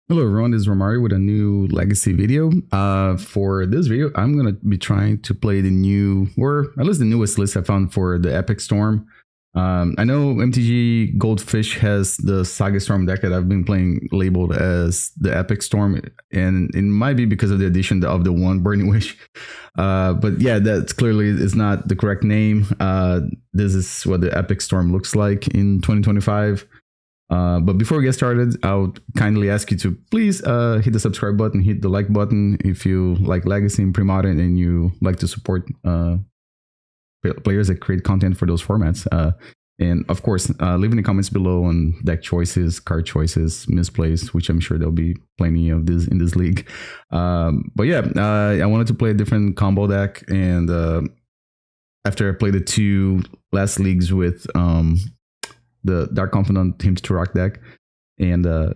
Hello everyone, this is Romario with a new Legacy video. For this video, I'm going to be trying to play the new, or at least the newest list I found for the Epic Storm. I know MTG Goldfish has the Saga Storm deck that I've been playing labeled as the Epic Storm, and it might be because of the addition of the one Burning Wish. But yeah, that's clearly is not the correct name. This is what the Epic Storm looks like in 2025. But before we get started, I would kindly ask you to please hit the subscribe button, hit the like button if you like Legacy and Pre-Modern and you like to support players that create content for those formats. And of course, leave in the comments below on deck choices, card choices, misplays, which I'm sure there'll be plenty of this in this league. But yeah, I wanted to play a different combo deck, and after I played the two last leagues with the Dark Confidant Hymns to Rock deck, and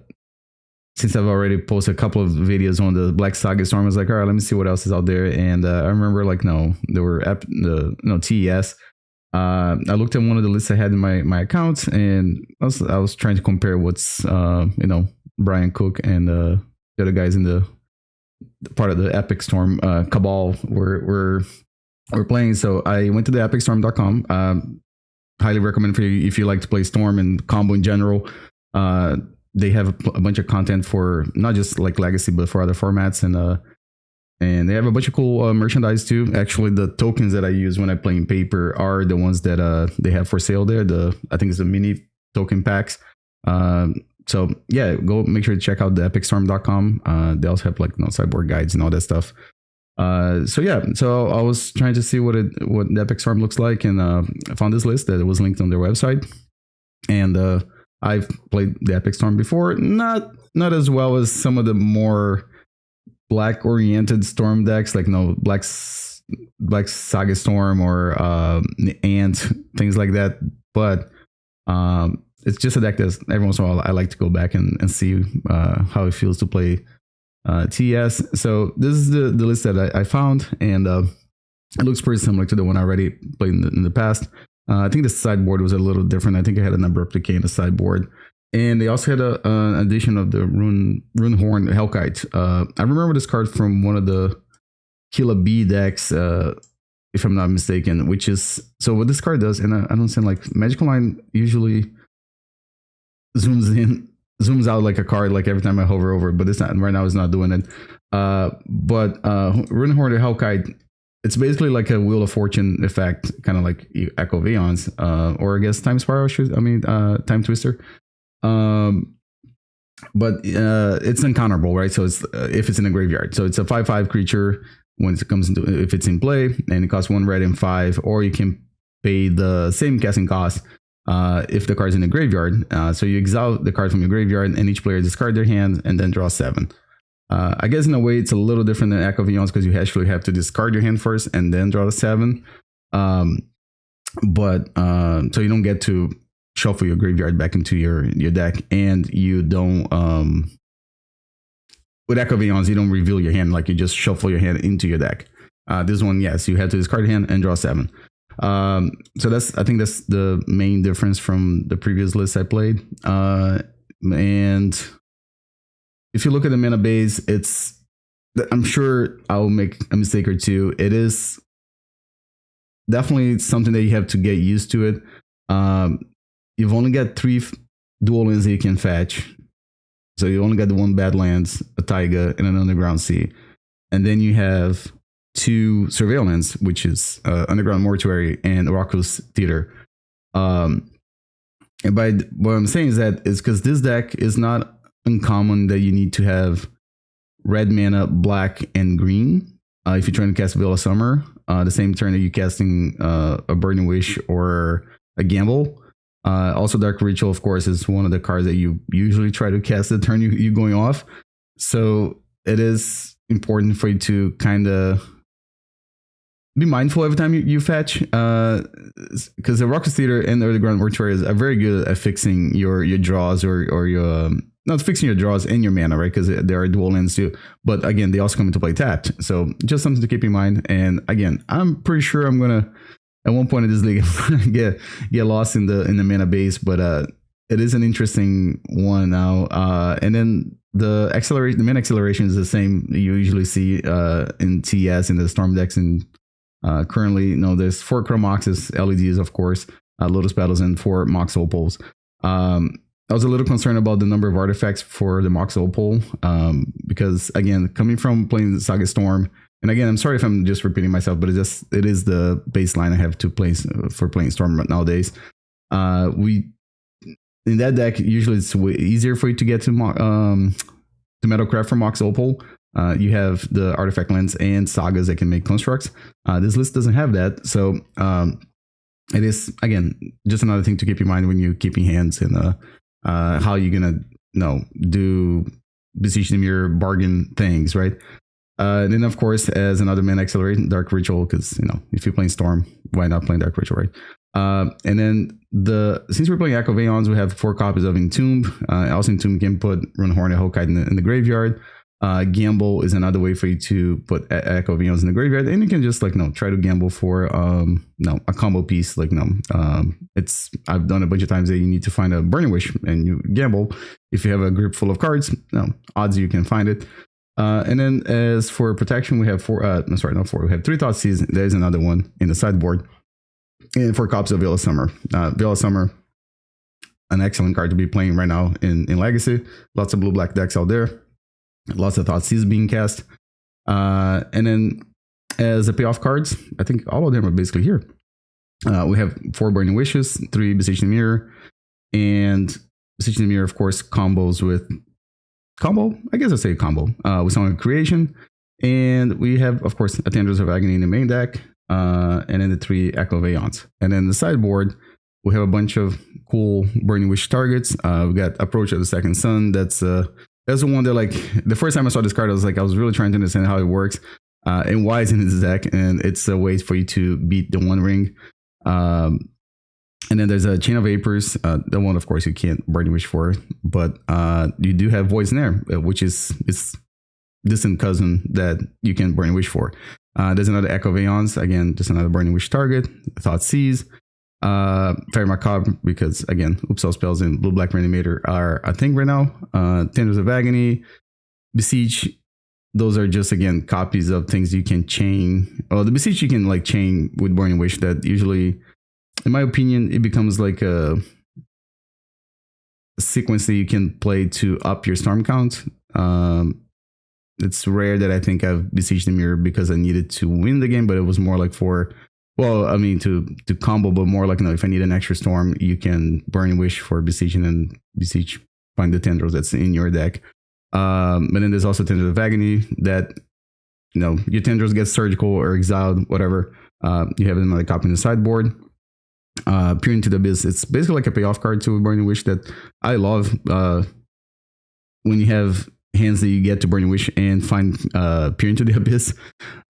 since I've already posted a couple of videos on the Black Saga Storm, I was like, all right, let me see what else is out there. And I remember, like, no, there were TES. I looked at one of the lists I had in my accounts, and I was trying to compare what's Brian Cook and the other guys in the part of the Epic Storm Cabal were playing. So I went to the epicstorm.com. Highly recommend for you if you like to play Storm and combo in general. They have a bunch of content for not just like Legacy, but for other formats, and they have a bunch of cool merchandise too. Actually, the tokens that I use when I play in paper are the ones that they have for sale there. I think it's the mini token packs. So yeah, go make sure to check out the epicstorm.com. They also have like sideboard guides and all that stuff. So yeah, so I was trying to see what the Epic Storm looks like, and I found this list that was linked on their website. And I've played the Epic Storm before, not as well as some of the more black oriented Storm decks, like Black Saga Storm or Ant, things like that. But it's just a deck that every once in a while I like to go back and see how it feels to play TES. So this is the list that I found, and it looks pretty similar to the one I already played in the past. I think the sideboard was a little different. I think I had a number of decay in the sideboard, and they also had an addition of the Runehorn Hellkite. I remember this card from one of the Killa B decks, if I'm not mistaken, which is, so what this card does, and I don't sound like Magical Line usually zooms out like a card, like every time I hover over it, but it's not right now. It's not doing it. But Runehorn Hellkite, it's basically like a Wheel of Fortune effect, kind of like Echo of Eons, or I guess Time Spiral. Time Twister. But it's uncounterable, right? So it's if it's in a graveyard, so it's a 5/5 creature when it comes into, if it's in play, and it costs 1 red and 5, or you can pay the same casting cost if the card's in the graveyard. So you exile the card from your graveyard, and each player discard their hand and then draw 7. I guess in a way it's a little different than Echo of Eons, because you actually have to discard your hand first and then draw the 7. But so you don't get to shuffle your graveyard back into your deck, and you don't with Echo of Eons you don't reveal your hand, like you just shuffle your hand into your deck. This one, yes, you have to discard your hand and draw 7. So I think that's the main difference from the previous list I played. And if you look at the mana base, I'm sure I'll make a mistake or two. It is definitely something that you have to get used to it. You've only got 3 dual lands that you can fetch. So you only got the 1 Badlands, a Taiga, and an Underground Sea. And then you have 2 surveillance, which is Underground Mortuary and Raucous Theater. And by what I'm saying is that it's because this deck is not uncommon that you need to have red mana, black, and green if you're trying to cast Veil of Summer, the same turn that you're casting a Burning Wish or a Gamble. Also, Dark Ritual, of course, is one of the cards that you usually try to cast the turn you going off. So it is important for you to kind of be mindful every time you fetch, because the Raucous Theater and the Underground Mortuary are very good at fixing your draws or your not fixing your draws and your mana, right? Because there are dual lands too. But again, they also come into play tapped, so just something to keep in mind. And again, I'm pretty sure I'm gonna at one point in this league get lost in the mana base, but it is an interesting one now. And then the main acceleration is the same you usually see in TES in the Storm decks, and currently, there's 4 Chrome Moxes, LEDs, of course, Lotus Petals, and 4 Mox Opals. I was a little concerned about the number of artifacts for the Mox Opal, because again, coming from playing Saga Storm, and again, I'm sorry if I'm just repeating myself, but it is the baseline I have to play for playing Storm nowadays. In that deck, usually it's way easier for you to get to Metalcraft from Mox Opal. You have the artifact lens and sagas that can make constructs. This list doesn't have that, so it is, again, just another thing to keep in mind when you're keeping hands and how you're gonna do Beseech the Mirror bargain things, right? And then of course, as another main accelerator, Dark Ritual, because if you're playing Storm, why not playing Dark Ritual, right? And then since we're playing Echo of Eons, we have 4 copies of Entomb. Also, Entomb can put Runehorn Hellkite in the graveyard. Gamble is another way for you to put Echo of Eons in the graveyard, and you can just try to gamble for a combo piece. I've done a bunch of times that you need to find a Burning Wish, and you gamble. If you have a group full of cards, odds you can find it. And then as for protection, we have 4. Not 4. We have 3 Thoughtseize. There's another one in the sideboard, and 4 copies of Veil of Summer. Veil of Summer, an excellent card to be playing right now in Legacy. Lots of blue-black decks out there. Lots of Thoughtseize being cast. And then as a payoff cards, I think all of them are basically here. We have 4 Burning Wishes, 3 Beseech the Mirror, and Beseech the Mirror, of course, combos with with Song of Creation. And we have, of course, a Tendrils of Agony in the main deck, and then the 3 Echo of Eons. And then the sideboard, we have a bunch of cool Burning Wish targets. We got Approach of the Second Sun. That's the one that, the first time I saw this card, I was really trying to understand how it works and why it's in this deck. And it's a way for you to beat the One Ring. And then there's a Chain of Vapors. The one, of course, you can't Burning Wish for, but you do have Void Snare, which is distant cousin that you can Burning Wish for. There's another Echo of Eons, again, just another Burning Wish target. Thoughtseize, Faerie Macabre, because again, Upsell spells and blue-black Reanimator are a thing right now. Tendrils of Agony, Beseech. Those are just, again, copies of things you can chain. Oh, the Beseech you can chain with Burning Wish. That usually, in my opinion, it becomes like a sequence that you can play to up your Storm count. It's rare that I think I've Beseech the Mirror because I needed to win the game, but it was more like to combo, but more like, if I need an extra Storm, you can Burning Wish for Beseech, and then Beseech find the Tendrils that's in your deck. But then there's also Tendrils of Agony that, your Tendrils get surgical or exiled, whatever. You have another copy in the sideboard. Peer into the Abyss. It's basically like a payoff card to Burning Wish that I love. When you have hands that you get to Burning Wish and find Peer into the Abyss.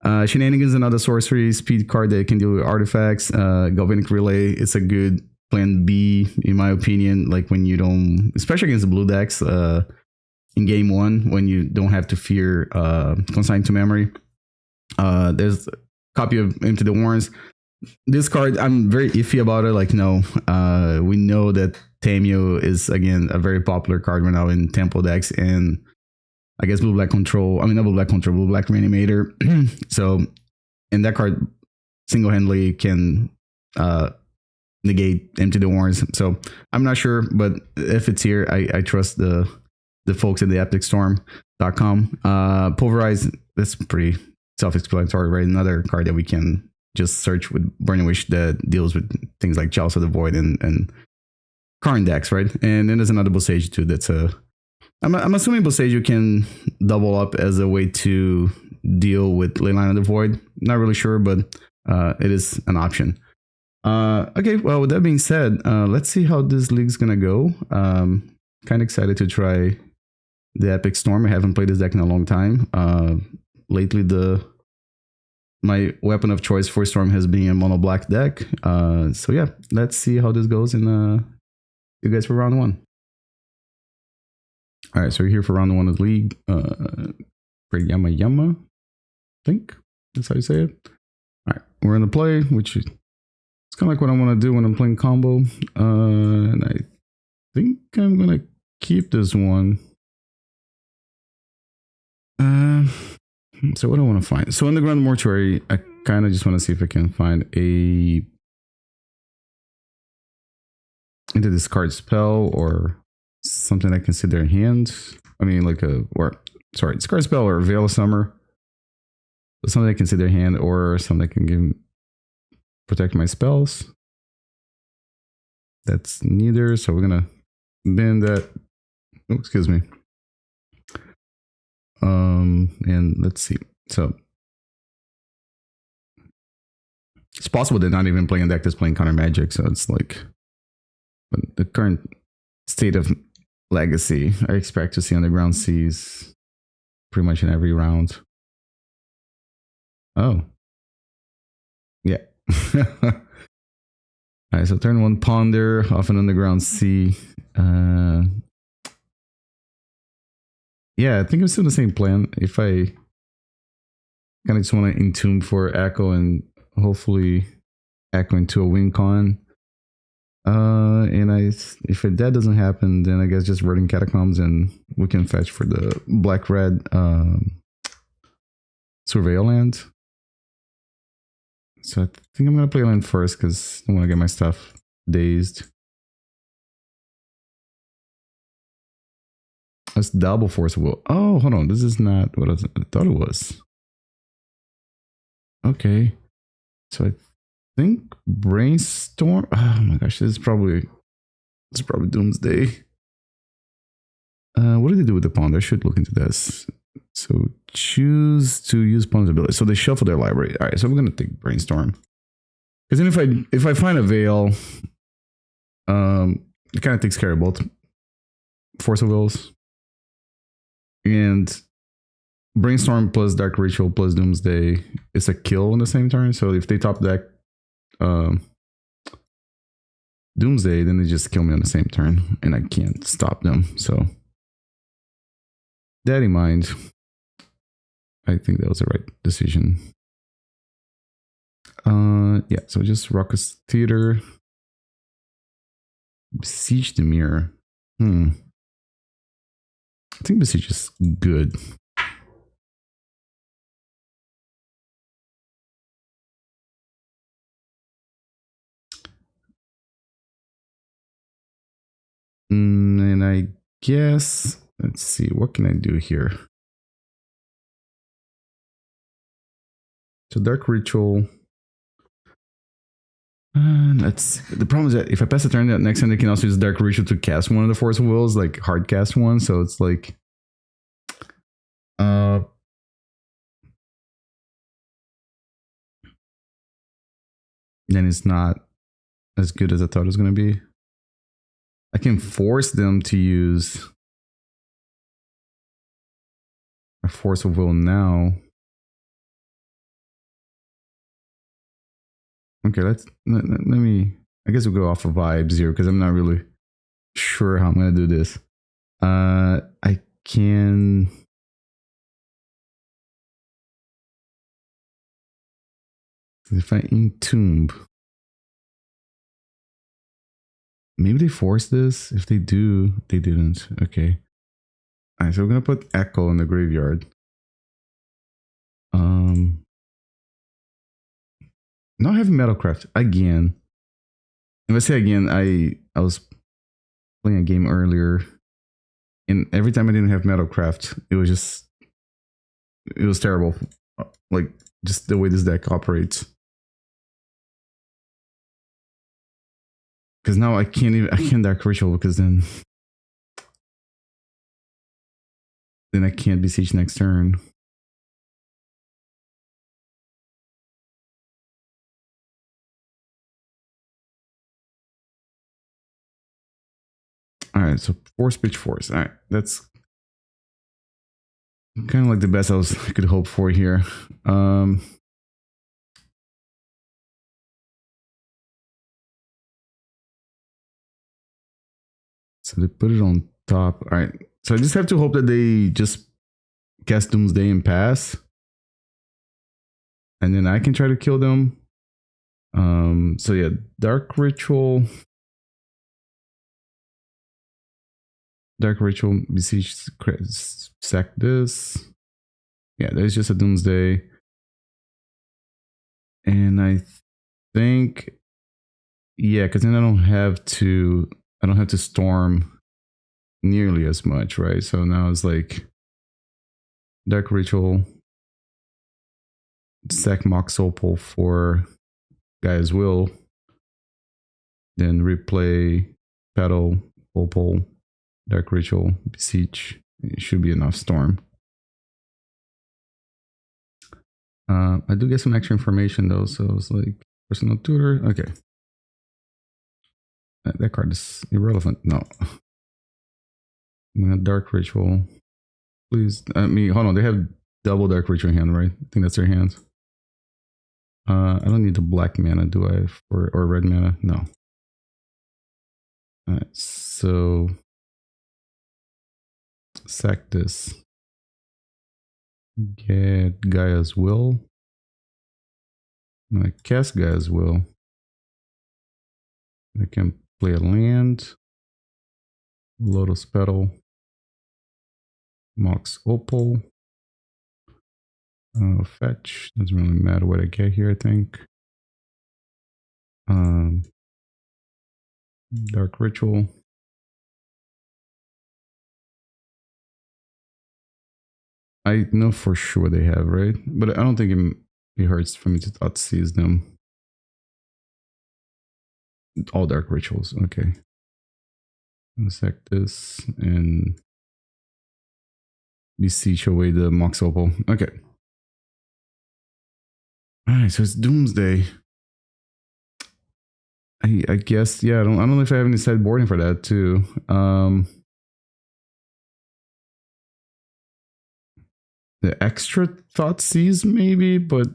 Shenanigans, another sorcery speed card that can deal with artifacts. Galvanic Relay, it's a good plan B, in my opinion, when you don't, especially against the blue decks in game 1, when you don't have to fear Consign to Memory. There's a copy of Into the Warrens. This card, I'm very iffy about it. We know that Tameo is, again, a very popular card right now in Temple decks, and I guess blue-black control. Not blue-black control, blue-black Reanimator. So, and that card single-handedly can negate Empty the Warrens. So, I'm not sure, but if it's here, I trust the folks at the EpicStorm.com. Pulverize, that's pretty self-explanatory, right? Another card that we can just search with Burning Wish that deals with things like Chalice of the Void and Karn decks, right? And then there's another Boseiju too. That's I'm assuming Boseiju can double up as a way to deal with Leyline of the Void. Not really sure, but it is an option. Okay, well, with that being said, let's see how this league's gonna go. Kind of excited to try the Epic Storm. I haven't played this deck in a long time. Lately, my weapon of choice for Storm has been a mono black deck. So yeah, let's see how this goes in you guys for round 1. All right, so we're here for round 1 of the league. Pretty yama, I think that's how you say it. All right, we're in the play, which is kind of like what I want to do when I'm playing combo. And I think I'm gonna keep this one. Uh, so what do I want to find? So Underground Mortuary, I kind of just want to see if I can find a into discard spell or something I can sit there in hand. I mean, like discard spell or Veil of Summer. Something I can sit there in hand or something I can protect my spells. That's neither, so we're gonna ban that. Oh, excuse me. And let's see. So it's possible they're not even playing a deck that's playing counter magic. So it's like the current state of Legacy. I expect to see Underground Seas pretty much in every round. Oh, yeah. Alright, so turn 1 Ponder off an Underground Sea. Yeah, I think I'm still the same plan. If I kind of just want to Entomb for Echo and hopefully Echo into a win con. And if that doesn't happen, then I guess just Verdant Catacombs and we can fetch for the black-red Surveil land. So I think I'm going to play land first because I want to get my stuff dazed. That's double Force of Will. Oh, hold on. This is not what I thought it was. Okay. So I think Brainstorm. Oh my gosh, this is probably Doomsday. What did they do with the Pond? I should look into this. So choose to use Pond's ability. So they shuffle their library. All right, so we're gonna take Brainstorm. Because then if I find a Veil, it kind of takes care of both Force of Wills and Brainstorm plus Dark Ritual plus Doomsday is a kill on the same turn. So if they top deck Doomsday, then they just kill me on the same turn and I can't stop them. So that in mind, I think that was the right decision. Yeah, so just Raucous Theater. Beseech the Mirror. I think Beseech is good. And I guess, let's see, what can I do here? So Dark Ritual. The problem is that if I pass the turn, that next turn they can also use Dark Ritual to cast one of the Force of Wills, like hard cast one. So it's like, then it's not as good as I thought it was going to be. I can force them to use a Force of Will now. Okay, let me, I guess we'll go off of vibes here because I'm not really sure how I'm going to do this. I can... If I Entomb... Maybe they forced this. If they do, they didn't. Okay. Alright, so we're going to put Echo in the graveyard. Not having Metalcraft again. If I say again, I was playing a game earlier, and every time I didn't have Metalcraft, it was terrible. Like just the way this deck operates. Because now I can't Dark Ritual because then I can't Beseech next turn. Alright, so Force Pitch Force. Alright, that's kind of like the best I could hope for here. So they put it on top. Alright, so I just have to hope that they just cast Doomsday and pass. And then I can try to kill them. So yeah, Dark Ritual, Beseech, sack this. Yeah, there's just a Doomsday. And I think, yeah, because then I don't have to storm nearly as much, right? So now it's like Dark Ritual, sack Mox Opal for Gaia's Will, then replay Petal, Opal, Dark Ritual, Beseech. It should be enough storm. I do get some extra information though, so it's like personal tutor. Okay, that card is irrelevant. No, I'm gonna Dark Ritual. Please, I mean, hold on. They have double Dark Ritual in hand, right? I think that's their hand. I don't need the black mana, do I? Or red mana? No. Alright, so sack this. Get Gaia's Will. I'm gonna cast Gaia's Will. I can play a land. Lotus Petal. Mox Opal. Fetch. Doesn't really matter what I get here, I think. Dark Ritual. I know for sure they have, right? But I don't think it hurts for me to Thoughtseize them. All Dark Rituals, okay. I'll sack this and Beseech away the Mox Opal. Okay. Alright, so it's Doomsday. I guess, yeah, I don't know if I have any sideboarding for that too. The extra Thoughtseize maybe, but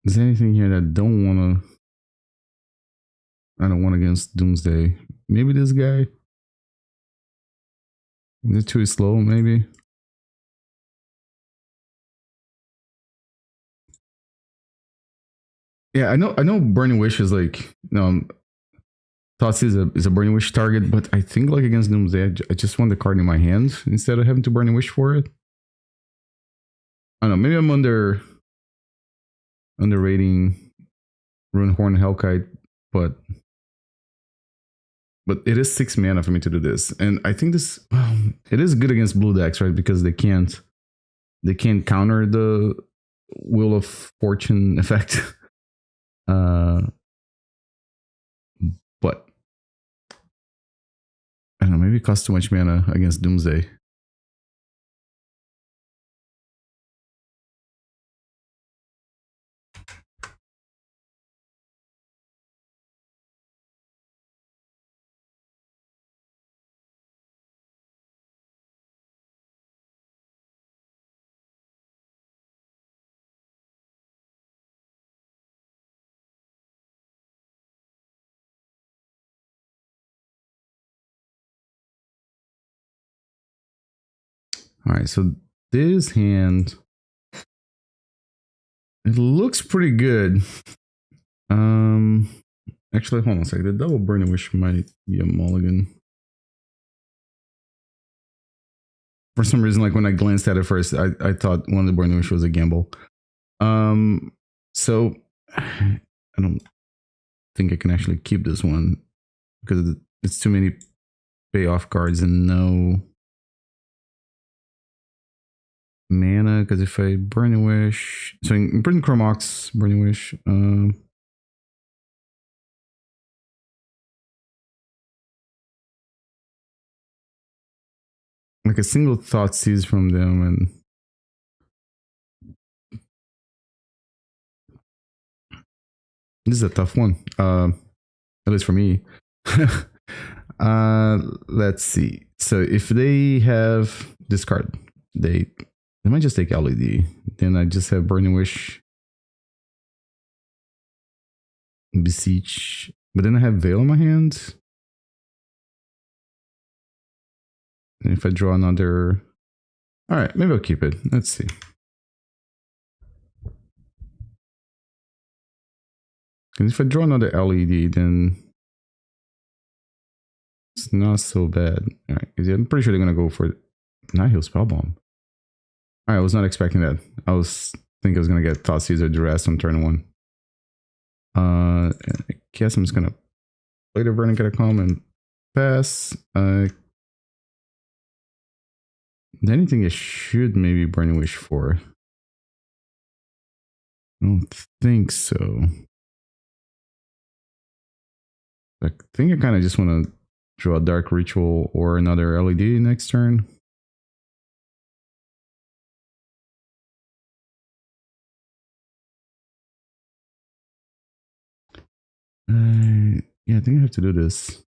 is there anything here that I don't want against Doomsday? Maybe this guy? Is it too slow, maybe? Yeah, I know Burning Wish is like, Thoughtseize is a Burning Wish target, but I think like against Doomsday, I just want the card in my hand instead of having to Burning Wish for it. I don't know, maybe I'm underrating Runehorn Hellkite, but it is 6 mana for me to do this. And I think this, it is good against blue decks, right? Because they can't counter the Wheel of Fortune effect. But I don't know, maybe it costs too much mana against Doomsday. All right, so this hand, it looks pretty good. Actually, hold on a second. The double Burning Wish might be a mulligan. For some reason, like when I glanced at it first, I thought one of the Burning Wish was a gamble. So I don't think I can actually keep this one because it's too many payoff cards and no mana. Because if I Burning Wish, so I'm putting Chrome Mox, Burning Wish. Like a single Thoughtseize from them, and this is a tough one. At least for me. Let's see. So if they have this card, they might just take LED. Then I just have Burning Wish, Beseech, but then I have Veil in my hand. And if I draw another, all right, maybe I'll keep it. Let's see. And if I draw another LED, then is not so bad. All right, I'm pretty sure they're gonna go for Nihil Spellbomb. All right, I was not expecting that. I think I was gonna get Thoughtseize or Duress on turn 1. I guess I'm just gonna play the Verdant Catacomb and pass. Anything I should maybe Burning Wish for? I don't think so. I think I kind of just want to draw a Dark Ritual or another LED next turn. Yeah, I think I have to do this.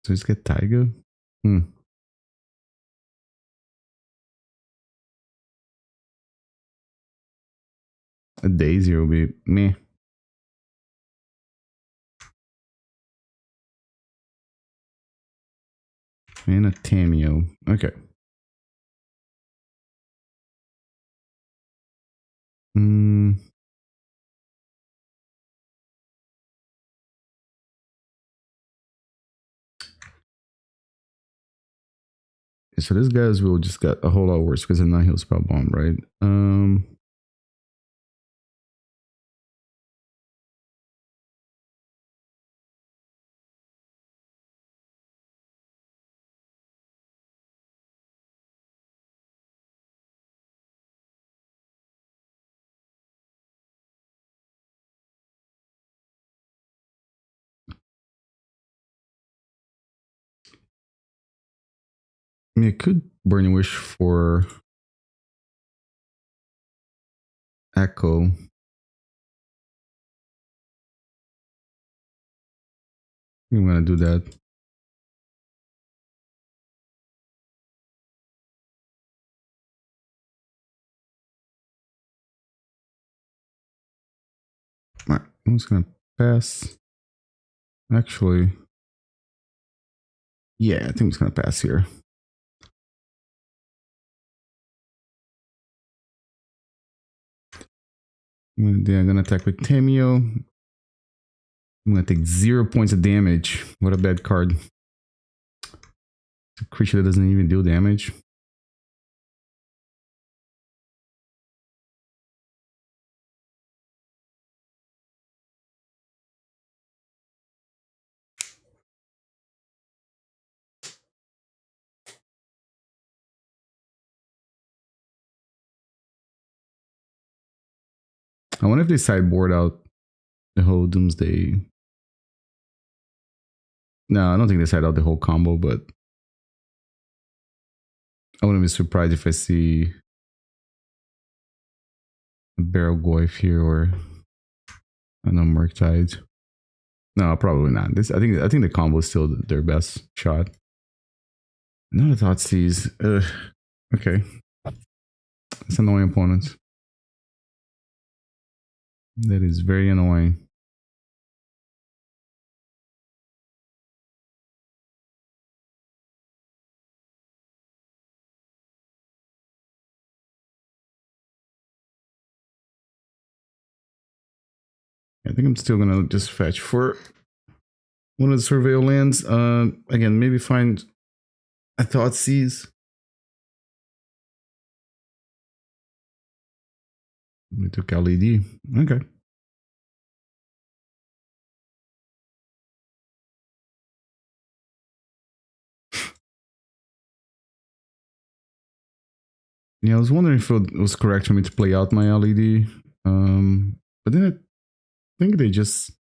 So just get Taiga. A Daisy will be meh. And a Tameo. Okay. So this guy's will just got a whole lot worse because of Nihil Spellbomb, right? I mean, I could Burning Wish for Echo. I'm gonna do that. All right, I'm just gonna pass. Actually, yeah, I think I'm just gonna pass here. I'm gonna attack with Tameo. I'm gonna take 0 points of damage. What a bad card. It's a creature that doesn't even deal damage. I wonder if they sideboard out the whole Doomsday. No, I don't think they side out the whole combo, but I wouldn't be surprised if I see a Barrel Goyf here or I don't know, Murktide. No, probably not. I think the combo is still their best shot. Not a Thoughtseize. Okay. It's an annoying opponent. That is very annoying. I think I'm still gonna just fetch for one of the Surveil lands. Again, maybe find a Thoughtseize. We took LED. Okay. Yeah, I was wondering if it was correct for me to play out my LED. But then I think they just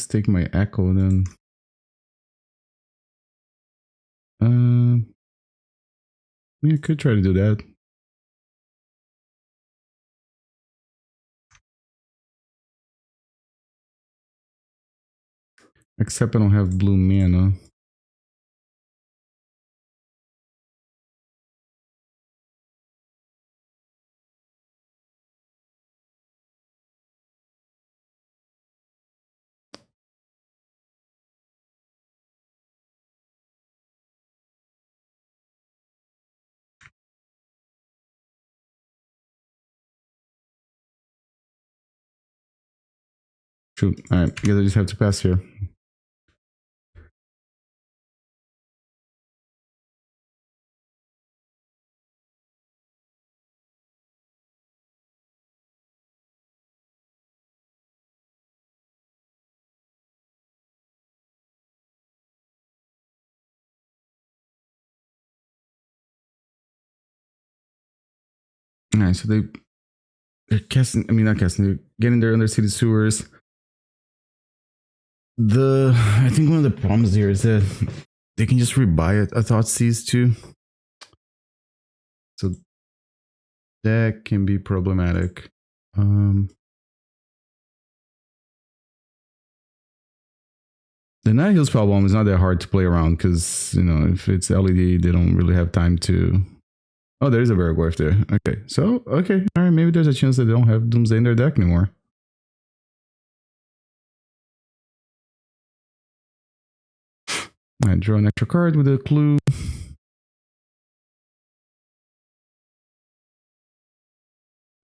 take my Echo and then yeah, I could try to do that. Except I don't have blue mana. True. Alright, I guess I just have to pass here. Alright, so they're casting, I mean not casting, they're getting their Undercity Sewers. I think one of the problems here is that they can just rebuy a Thoughtseize too. So that can be problematic. The Night Hill Spellbomb is not that hard to play around because, you know, if it's LED, they don't really have time to... Oh, there is a Varagorf there. Okay, so, okay, all right, maybe there's a chance that they don't have Doomsday in their deck anymore. I draw an extra card with a clue.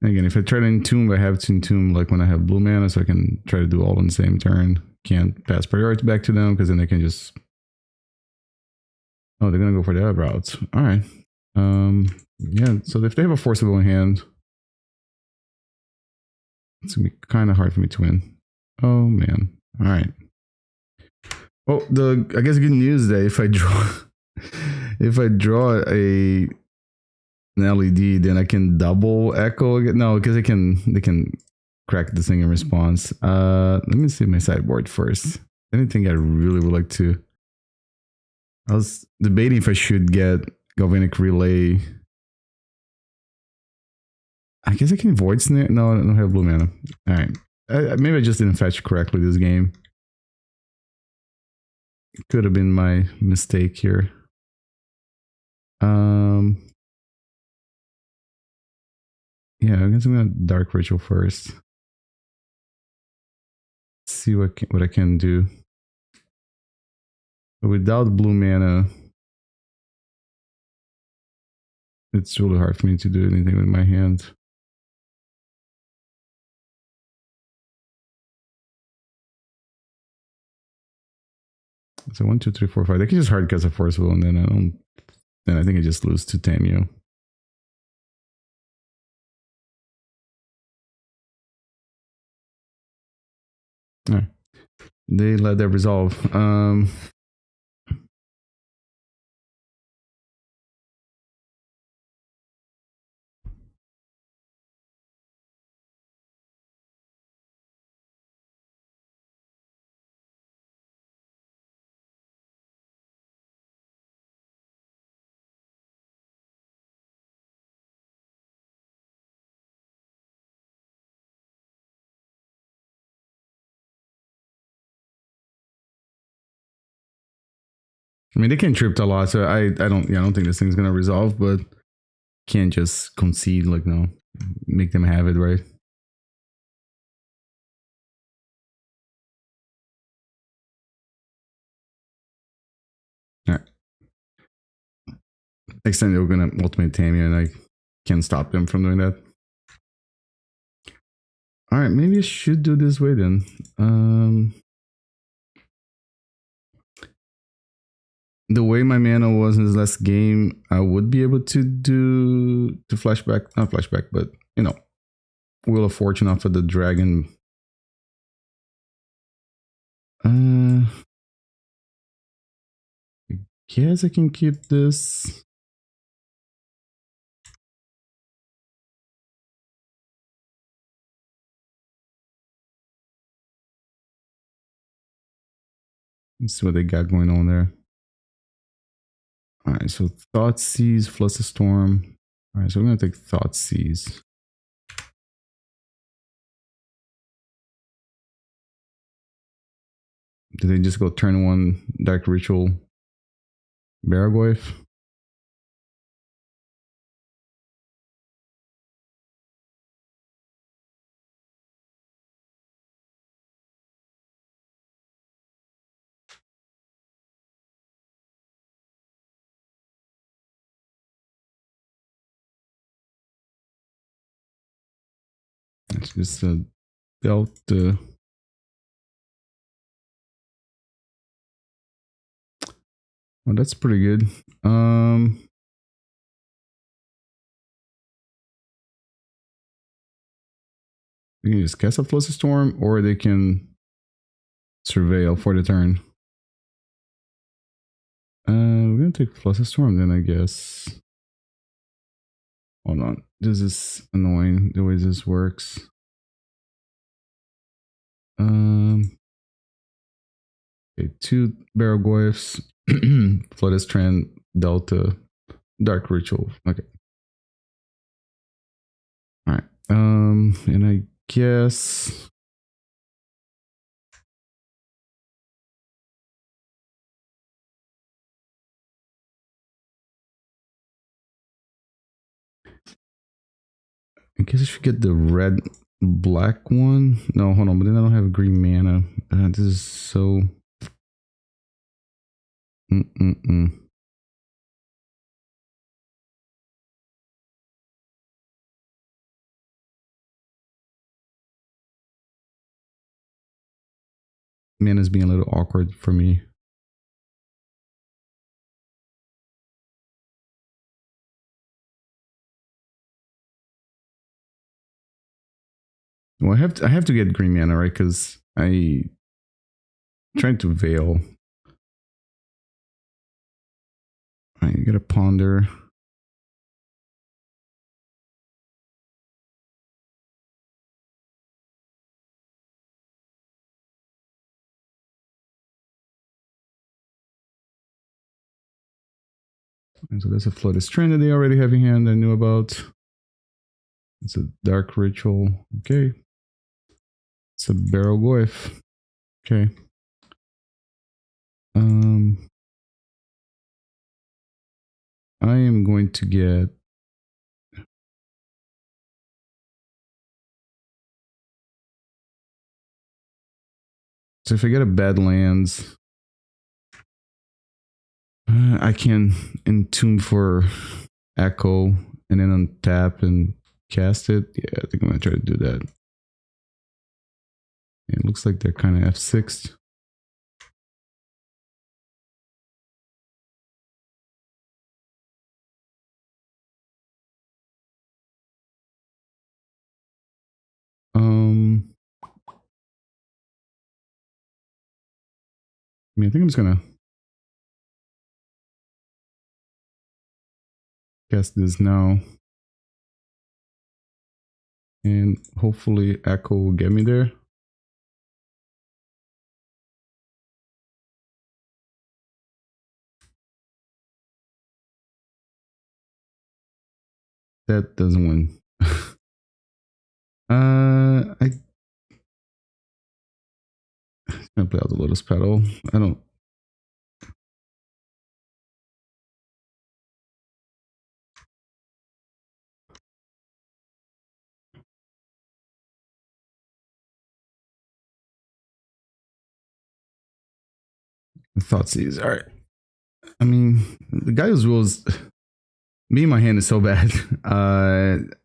And again, if I try to Entomb, I have to Entomb like when I have blue mana, so I can try to do all in the same turn. Can't pass priority back to them because then they can just... Oh, they're gonna go for the other routes. All right. Yeah, so if they have a Forcible in hand, it's gonna be kind of hard for me to win. Oh man. All right. Well, I guess the good news is that if I draw an LED, then I can double echo again. No, because they can crack this thing in response. Let me see my sideboard first. Anything I really would like to... I was debating if I should get Galvanic Relay. I guess I can Void Snare. No, I don't have blue mana. Alright. Maybe I just didn't fetch correctly this game. Could have been my mistake here. Yeah, I guess I'm gonna Dark Ritual first. See what I can do. But without blue mana, it's really hard for me to do anything with my hand. So 1, 2, 3, 4, 5. They can just hard cast a Forcible, and then I think I just lose to Tamio. Alright. They let that resolve. I mean, they can trip a lot, so I don't think this thing's gonna resolve, but can't just concede, like, no, make them have it, right? Alright. Next time they were gonna ultimate Tamia, and I can't stop them from doing that. Alright, maybe I should do this way then. The way my mana was in this last game, I would be able to do flashback, not flashback, but you know, Wheel of Fortune off of the dragon. I guess I can keep this. Let's see what they got going on there. Alright, so Thoughtseize, Fluster Storm. Alright, so we're gonna take Thoughtseize. Did they just go turn 1 Dark Ritual Baragorf? It's just dealt Well, that's pretty good. You can just cast a Fluster Storm, or they can Surveil for the turn. We're gonna take Fluster Storm then, I guess. Hold on. This is annoying the way this works. Okay, 2 Barrelgoyfs, Flooded Strand, Delta, Dark Ritual. Okay. Alright. And I guess I should get the red black one. No, hold on, but then I don't have green mana. This is so Mana's being a little awkward for me. Well, I have to get green mana, right? Because I'm trying to veil. Alright, you gotta ponder. And so that's a Flooded Strand that they already have in hand I knew about. It's a Dark Ritual. Okay. It's a Barrelgoyf. Okay. I am going to get so if I get a Badlands, I can Entomb for Echo and then untap and cast it. Yeah, I think I'm gonna try to do that. It looks like they're kind of F6'd. I mean, I think I'm just gonna cast this now. And hopefully Echo will get me there. That doesn't win. I'm gonna play out the Lotus Petal. I don't. Thoughtseize. All right. I mean, the Gaia's rules. Me and my hand is so bad.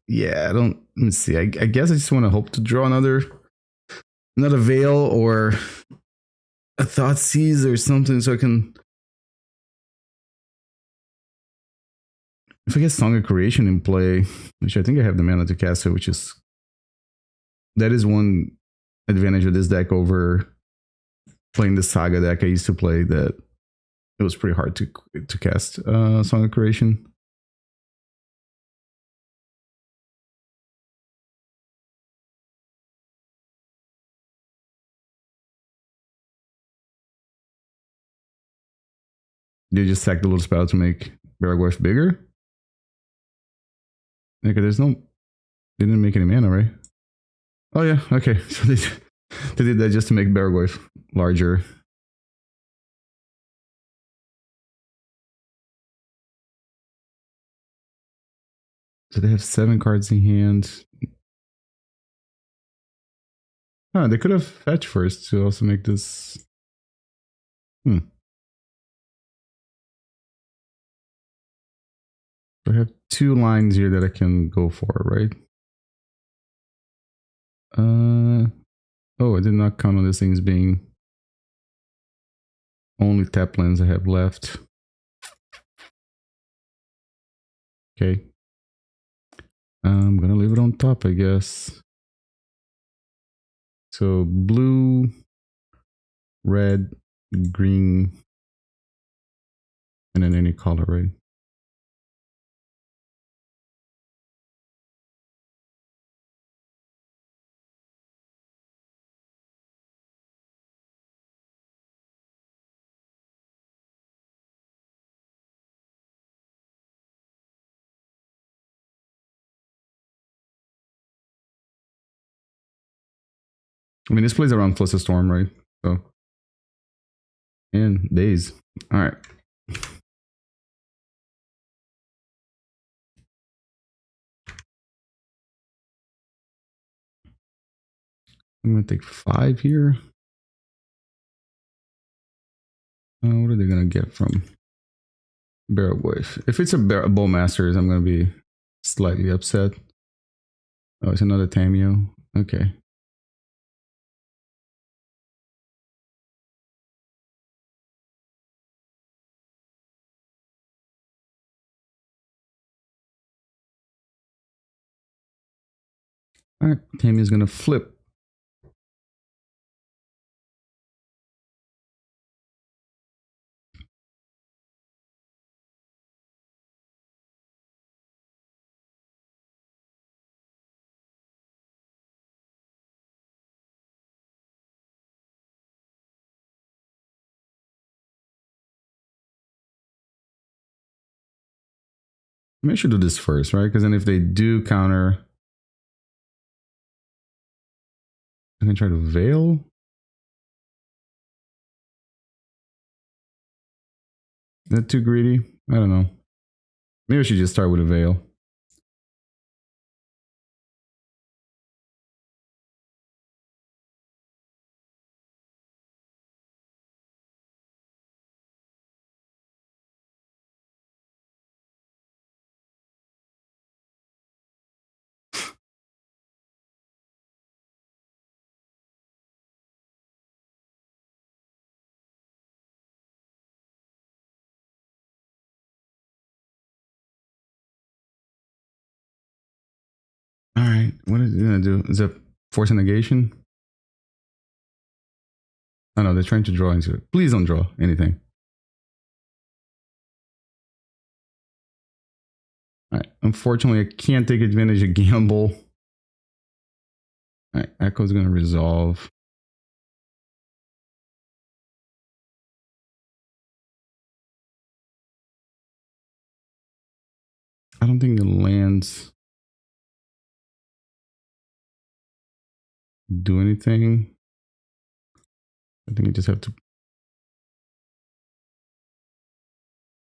Yeah. I don't. Let me see. I guess I just want to hope to draw another veil or a Thoughtseize or something, so I can. If I get Song of Creation in play, which I think I have the mana to cast it, which is that is one advantage of this deck over playing the Saga deck I used to play, that it was pretty hard to cast Song of Creation. They just sack the Lotus Petal to make Barrelgoyf bigger? Okay, there's no... They didn't make any mana, right? Oh yeah, okay. So they did that just to make Barrelgoyf larger. So they have 7 cards in hand. Oh, they could have fetched first to also make this... I have 2 lines here that I can go for, right? Oh, I did not count on these things being only tap lands I have left. Okay. I'm gonna leave it on top, I guess. So blue, red, green, and then any color, right? I mean, this plays around close to storm, right? So, and days. All right. I'm gonna take 5 here. What are they gonna get from Barrel Wave? If it's a Bow Masters, I'm gonna be slightly upset. Oh, it's another Tameo. Okay. All right, Tameo's gonna flip. Maybe I should do this first, right? Because then if they do counter, I can try to Veil. Is that too greedy? I don't know. Maybe I should just start with a Veil. All right, what is it gonna do? Is that force a negation? Oh no, they're trying to draw into it. Please don't draw anything. All right, unfortunately, I can't take advantage of gamble. All right, Echo's gonna resolve. I don't think the lands do anything. I think I just have to. I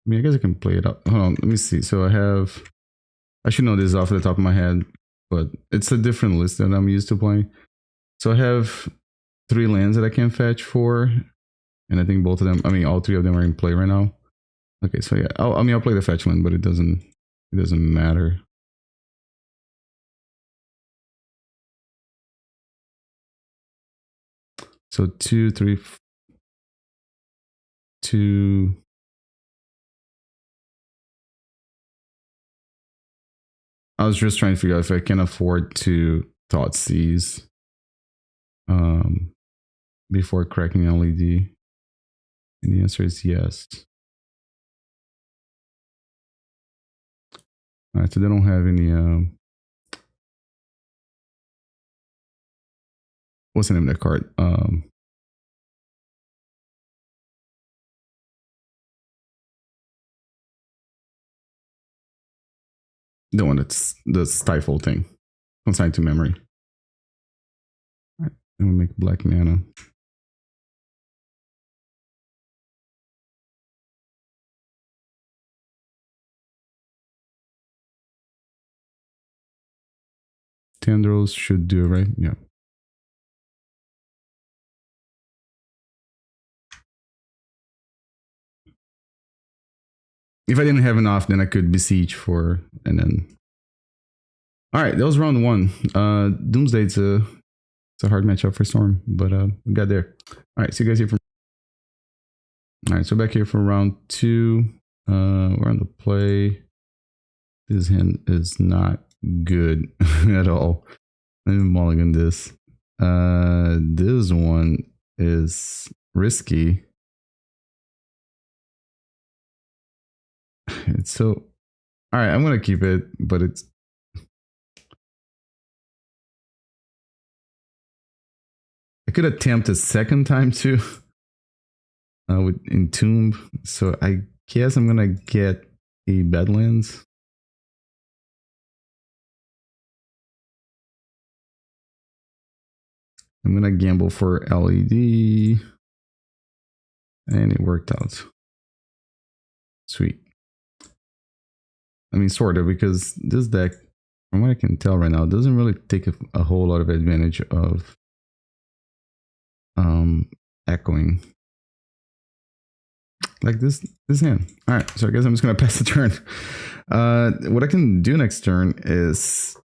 mean, I guess I can play it up. Hold on, let me see. So I should know this off the top of my head, but it's a different list that I'm used to playing. So I have 3 lands that I can fetch for, and I think both of them, I mean, all 3 of them are in play right now. Okay, so yeah, I'll play the fetch land, but it doesn't matter. So 2, 3, 2. I was just trying to figure out if I can afford to Thoughtseize before cracking LED. And the answer is yes. All right, so they don't have any. What's the name of that card? The one that's the stifle thing, consigned to memory. All right, and we'll make black mana. Tendrils should do, right? Yeah. If I didn't have enough, then I could Beseech for, and then. All right, that was round 1. Doomsday, it's a hard matchup for Storm, but we got there. All right, see you guys here for. All right, so back here for round 2. We're on the play. This hand is not good at all. Let me mulligan this. This one is risky. It's so... Alright, I'm gonna keep it, but it's... I could attempt a second time too. With Entomb. So I guess I'm gonna get a Badlands. I'm gonna gamble for LED. And it worked out. Sweet. I mean, sort of, because this deck, from what I can tell right now, doesn't really take a whole lot of advantage of echoing. Like this hand. Alright, so I guess I'm just gonna pass the turn. What I can do next turn is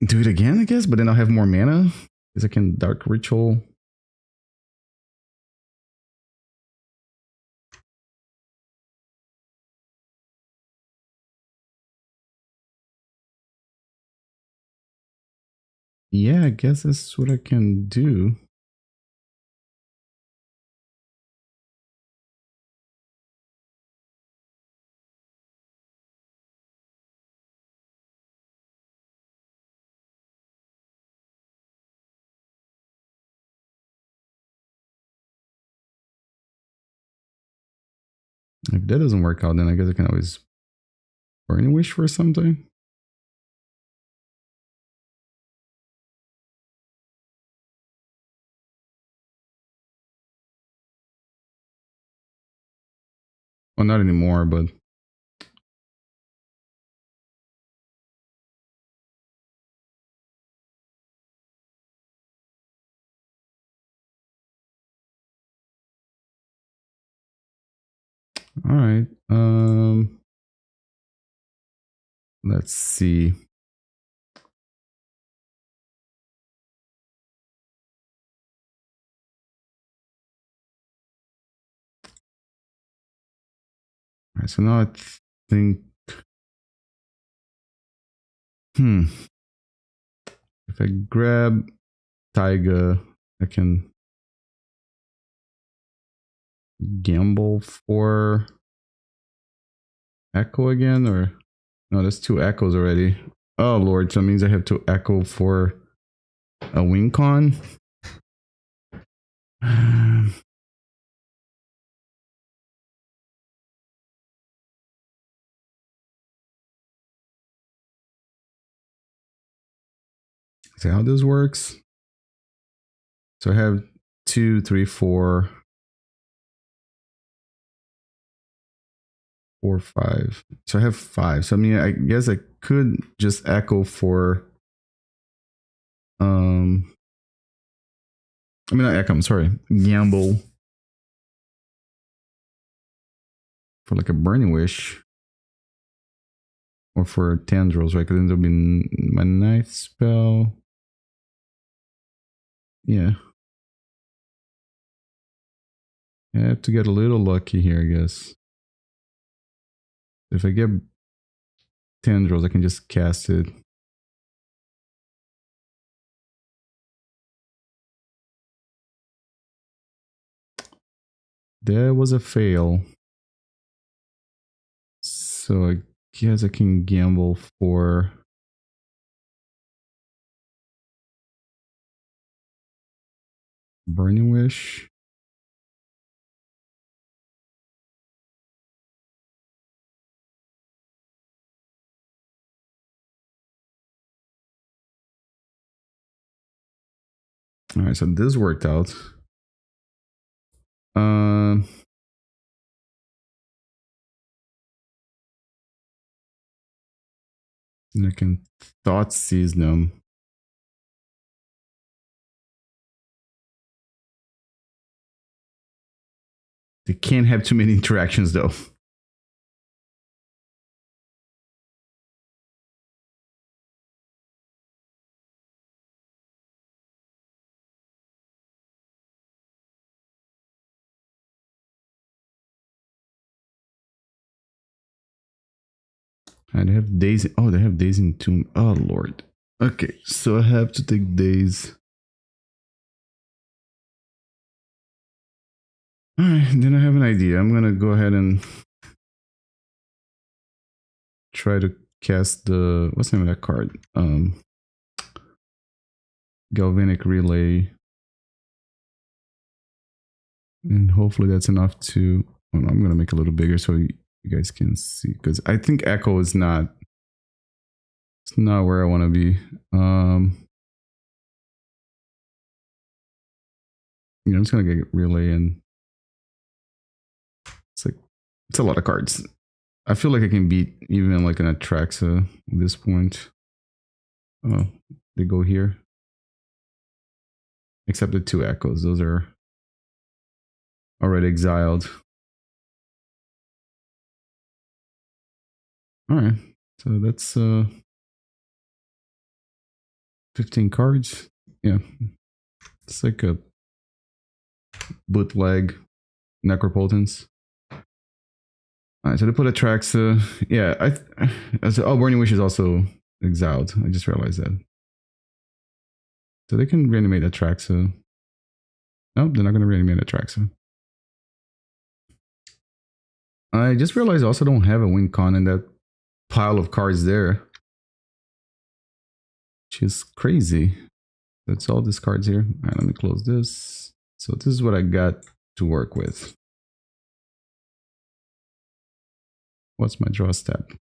do it again, I guess, but then I'll have more mana. Because I can Dark Ritual. Yeah, I guess that's what I can do. If that doesn't work out, then I guess I can always burn wish for something. Well, not anymore, but all right. Let's see. All right, so now I think, if I grab Taiga, I can gamble for Echo again, or no, that's 2 echoes already. Oh lord, so that means I have to echo for a win con. See how this works. So I have 2, 3, 4, 4, 5. So I have 5. So I mean, I guess I could just echo for I mean, not echo, I'm sorry, gamble for like a burning wish, or for tendrils, right? Because then there'll be my ninth spell. Yeah, I have to get a little lucky here, I guess. If I get tendrils, I can just cast it. That was a fail. So I guess I can gamble for burning wish. All right, so this worked out. And I can Thoughtseize them. They can't have too many interactions though. And they have days. Oh, they have days in Entomb. Oh lord. Okay, so I have to take days. All right, then I have an idea. I'm gonna go ahead and try to cast the, what's the name of that card? Galvanic Relay, and hopefully that's enough to. Oh, no, I'm gonna make it a little bigger so you guys can see, because I think Echo is not. It's not where I want to be. Yeah, I'm just gonna get Relay, and it's like it's a lot of cards. I feel like I can beat even like an Atraxa at this point. Oh, they go here. Except the 2 Echoes, those are already exiled. Alright, so that's 15 cards. Yeah, it's like a bootleg Necropotence. Alright, so they put Atraxa. Yeah, oh, Burning Wish is also exiled. I just realized that. So they can reanimate Atraxa. Nope, they're not going to reanimate Atraxa. I just realized I also don't have a win con in that pile of cards there. Which is crazy. That's all these cards here. Alright, let me close this. So this is what I got to work with. What's my draw step?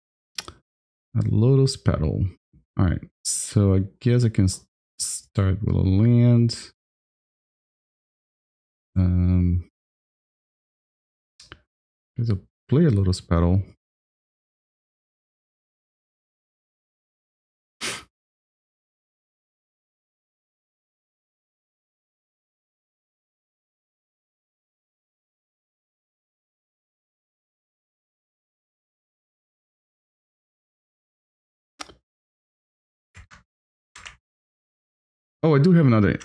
A Lotus Petal. Alright, so I guess I can start with a land. There's a play a Lotus Petal. Oh, I do have another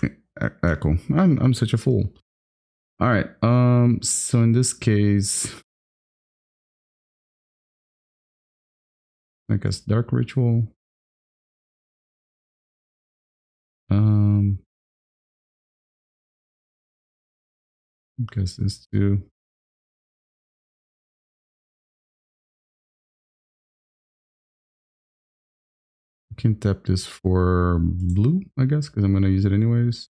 Echo. I'm such a fool. All right. So in this case, I guess Dark Ritual. I guess this too. I can tap this for blue, I guess, because I'm gonna use it anyways.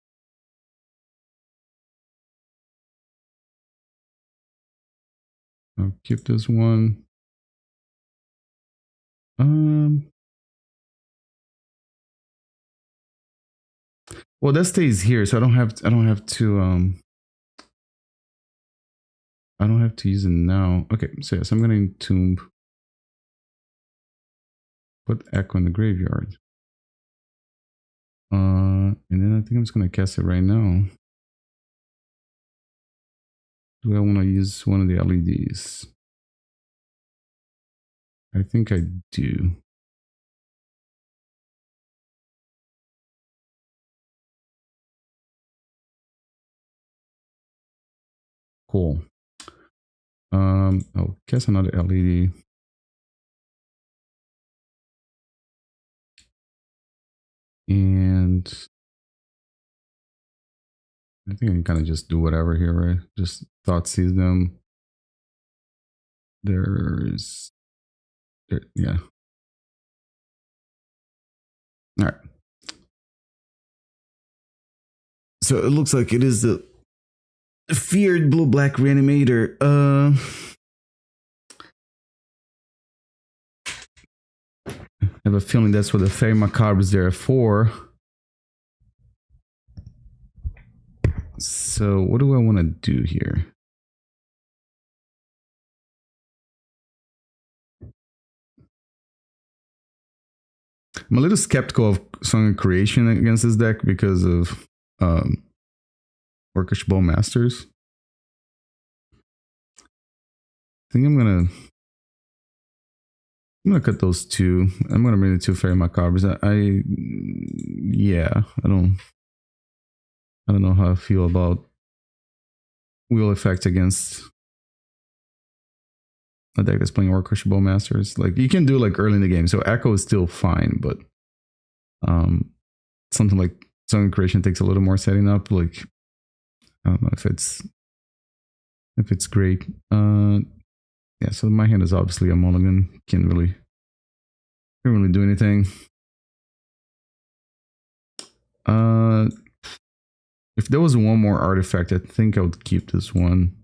I'll keep this one. Well, that stays here, so I don't have to use it now. Okay, so yes, I'm gonna Entomb. Put Echo in the graveyard. And then I think I'm just gonna cast it right now. Do I want to use one of the LEDs? I think I do. Cool. I'll cast another LED. And I think I can kind of just do whatever here, right? Just Thoughtseize them. Yeah. All right. So it looks like it is the feared blue-black reanimator. I have a feeling that's what the Faerie Macabre is there for. So what do I want to do here? I'm a little skeptical of Song of Creation against this deck because of Orcish Bowmasters. I think I'm gonna cut those two. I'm gonna bring the 2 Faerie Macabres. Yeah, I don't know how I feel about Wheel Effect against a deck that's playing Orcish Bowmasters. Like you can do like early in the game, so Echo is still fine, but something like Song of Creation takes a little more setting up. Like I don't know if it's great. Yeah, so my hand is obviously a mulligan. Can't really do anything. If there was one more artifact, I think I would keep this one.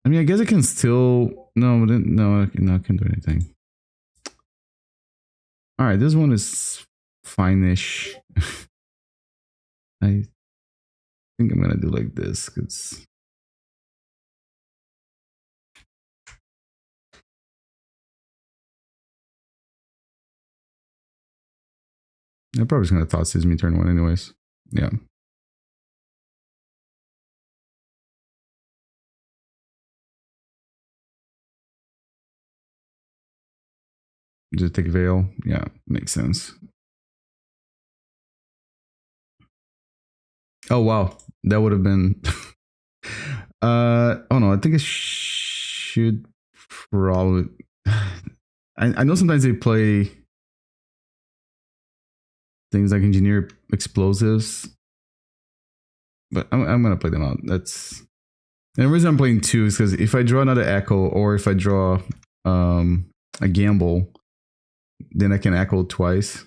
I mean, I guess I can still no, I can't do anything. All right, this one is fine-ish. I think I'm gonna do like this because I'm probably just gonna Thoughtseize me turn 1 anyways. Yeah. Just take Veil. Yeah, makes sense. Oh wow, that would have been. Oh no, I think I should probably. I know sometimes they play things like engineer explosives, but I'm gonna play them out. That's and the reason I'm playing 2 is because if I draw another Echo or if I draw a Gamble, then I can Echo twice.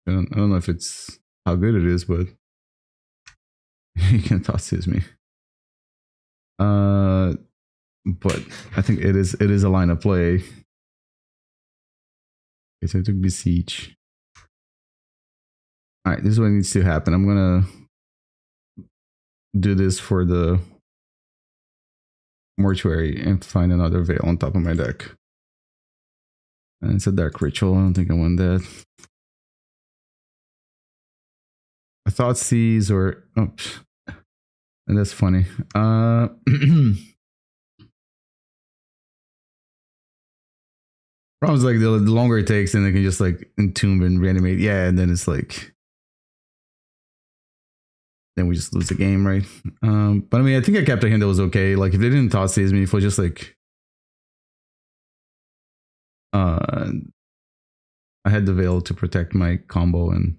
I don't know if it's how good it is, but you can Thoughtseize me. But I think it is a line of play. Okay, so I took Beseech. All right, this is what needs to happen. I'm gonna do this for the Mortuary and find another Veil on top of my deck. And it's a Dark Ritual. I don't think I want that. I thought Thoughtseize or oh, and that's funny. Problems like the longer it takes, then I can just like entomb and reanimate. Yeah, and then it's like, then we just lose the game, right? But I mean, I think I kept a hand that was okay. Like if they didn't Thoughtseize me, if it was just like, I had the Veil to protect my combo, and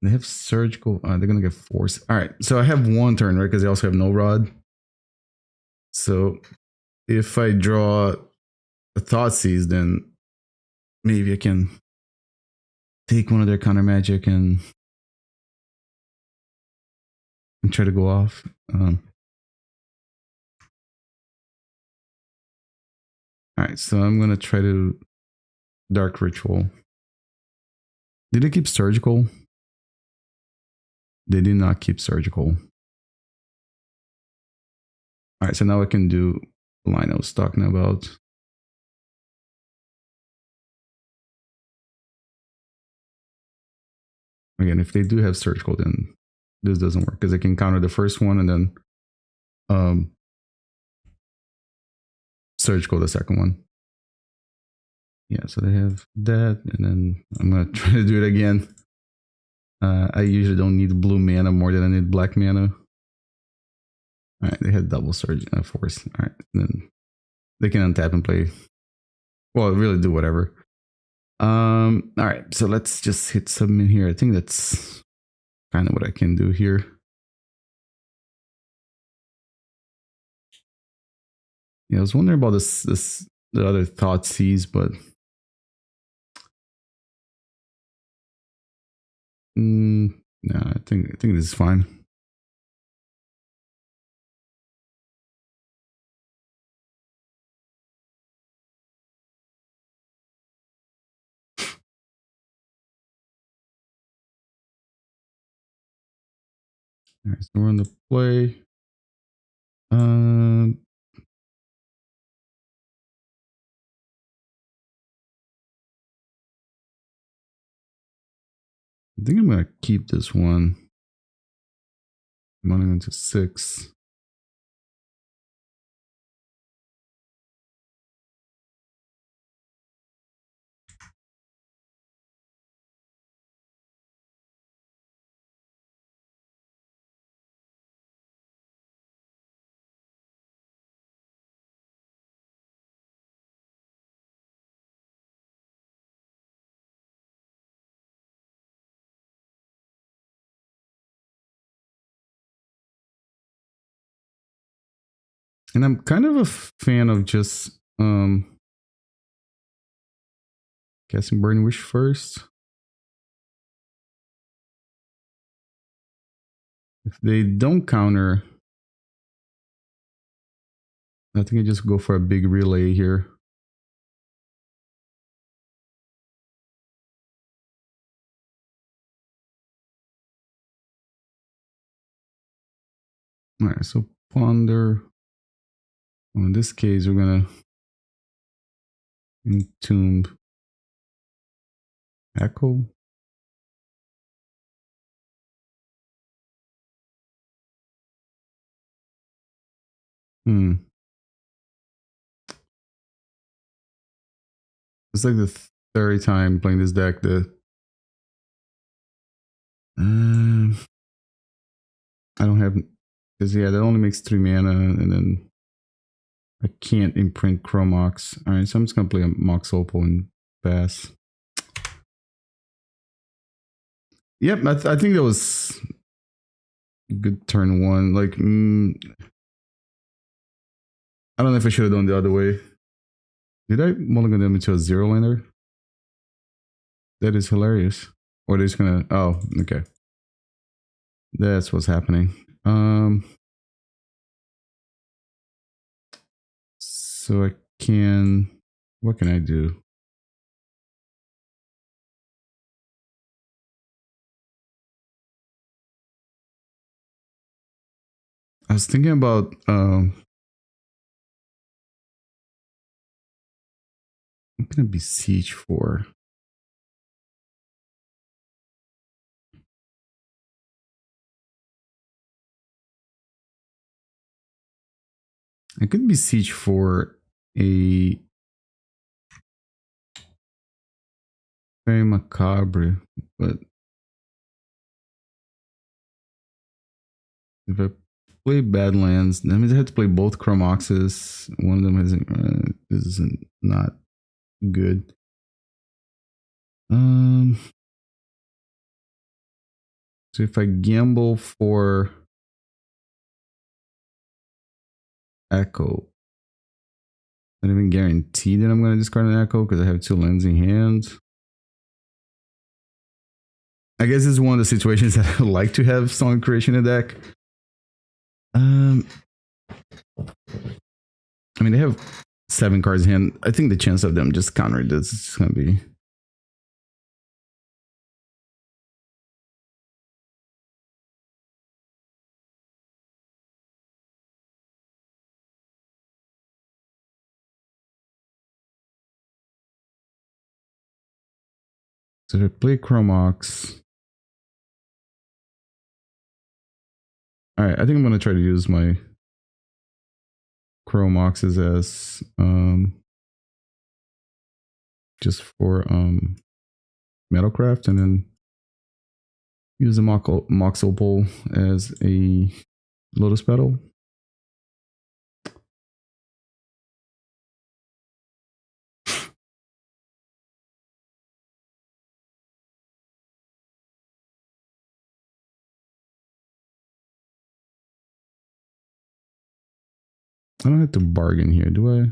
they have surgical. They're gonna get force. All right, so I have 1 turn, right? Because they also have no rod. So if I draw a Thoughtseize, then maybe I can take one of their counter magic and try to go off. All right, so I'm gonna try to Dark Ritual. Did they keep surgical? They did not keep surgical. All right, so now I can do the line I was talking about. Again, if they do have surgical, then this doesn't work because I can counter the first one and then surgical the second one. Yeah, so they have that, and then I'm gonna try to do it again. I usually don't need blue mana more than I need black mana. All right, they had double surge force. All right, then they can untap and play. Well, really do whatever. All right, so let's just hit submit here. I think that's kind of what I can do here. Yeah, I was wondering about the other Thoughtseize, but no, I think this is fine. All right, so we're on the play. I think I'm gonna keep this one. I'm running into 6. And I'm kind of a fan of just casting Burning Wish first. If they don't counter, I think I just go for a big relay here. All right, so Ponder. Well, in this case, we're gonna Entomb Echo. It's like the third time playing this deck. I don't have, because yeah, that only makes 3 mana, and then I can't imprint Chrome Mox. All right, so I'm just gonna play a Mox Opal and pass. Yep, I think that was a good turn one. Like, I don't know if I should have done the other way. Did I mulligan them into a 0-lander? That is hilarious. Or they're just gonna, oh, okay. That's what's happening. So I can, what can I do? I was thinking about I'm gonna Beseech for. I could Beseech for a Faerie Macabre, but if I play Badlands, that means I have to play both Chrome Moxes. One of them isn't not good. So if I gamble for Echo, I don't even guarantee that I'm going to discard an Echo because I have 2 lands in hand. I guess it's one of the situations that I like to have Song Creation in the deck. I mean, they have 7 cards in hand. I think the chance of them just countering this is going to be. So if I play Chrome Mox. All right, I think I'm going to try to use my Chrome Moxes as just for Metalcraft, and then use the Mox Opal as a Lotus Petal. I don't have to bargain here, do I?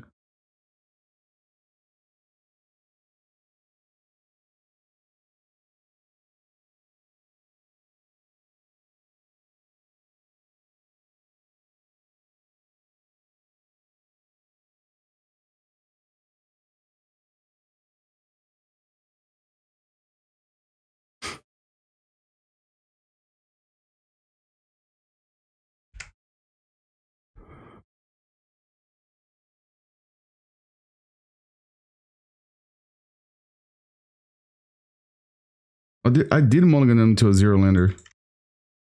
I did mulligan them to a 0-lander.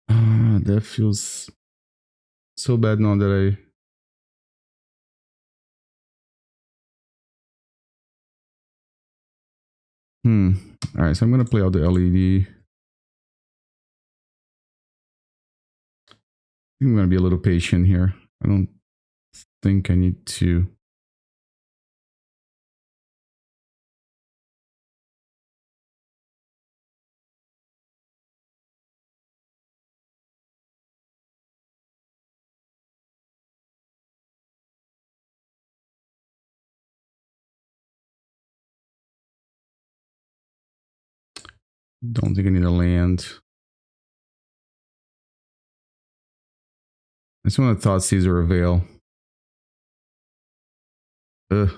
That feels so bad now that I. All right, so I'm gonna play out the LED. I'm gonna be a little patient here. I don't think I need to. Don't think I need a land. I just want to Thoughtseize or a Veil. Ugh.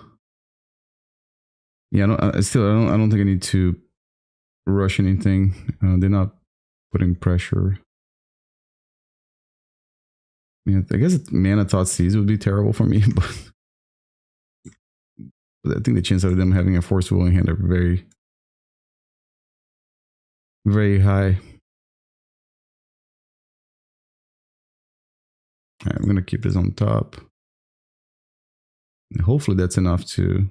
Yeah, I don't think I need to rush anything. They're not putting pressure. Yeah, I guess mana Thoughtseize would be terrible for me, but I think the chance of them having a Force Will in hand are very, very high. All right, I'm gonna keep this on top. And hopefully that's enough to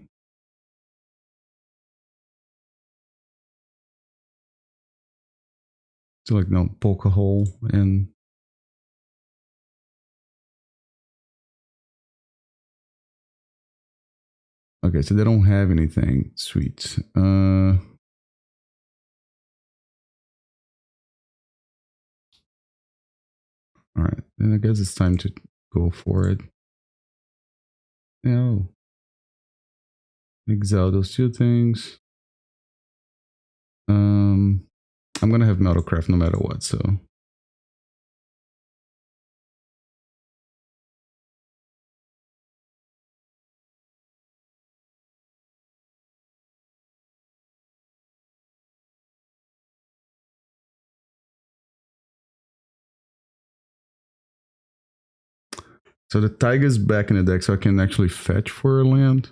like poke a hole and okay, so they don't have anything. Sweet. All right, then I guess it's time to go for it. Oh, exile those two things. I'm gonna have Metalcraft no matter what, so. So the Taiga's back in the deck, so I can actually fetch for a land.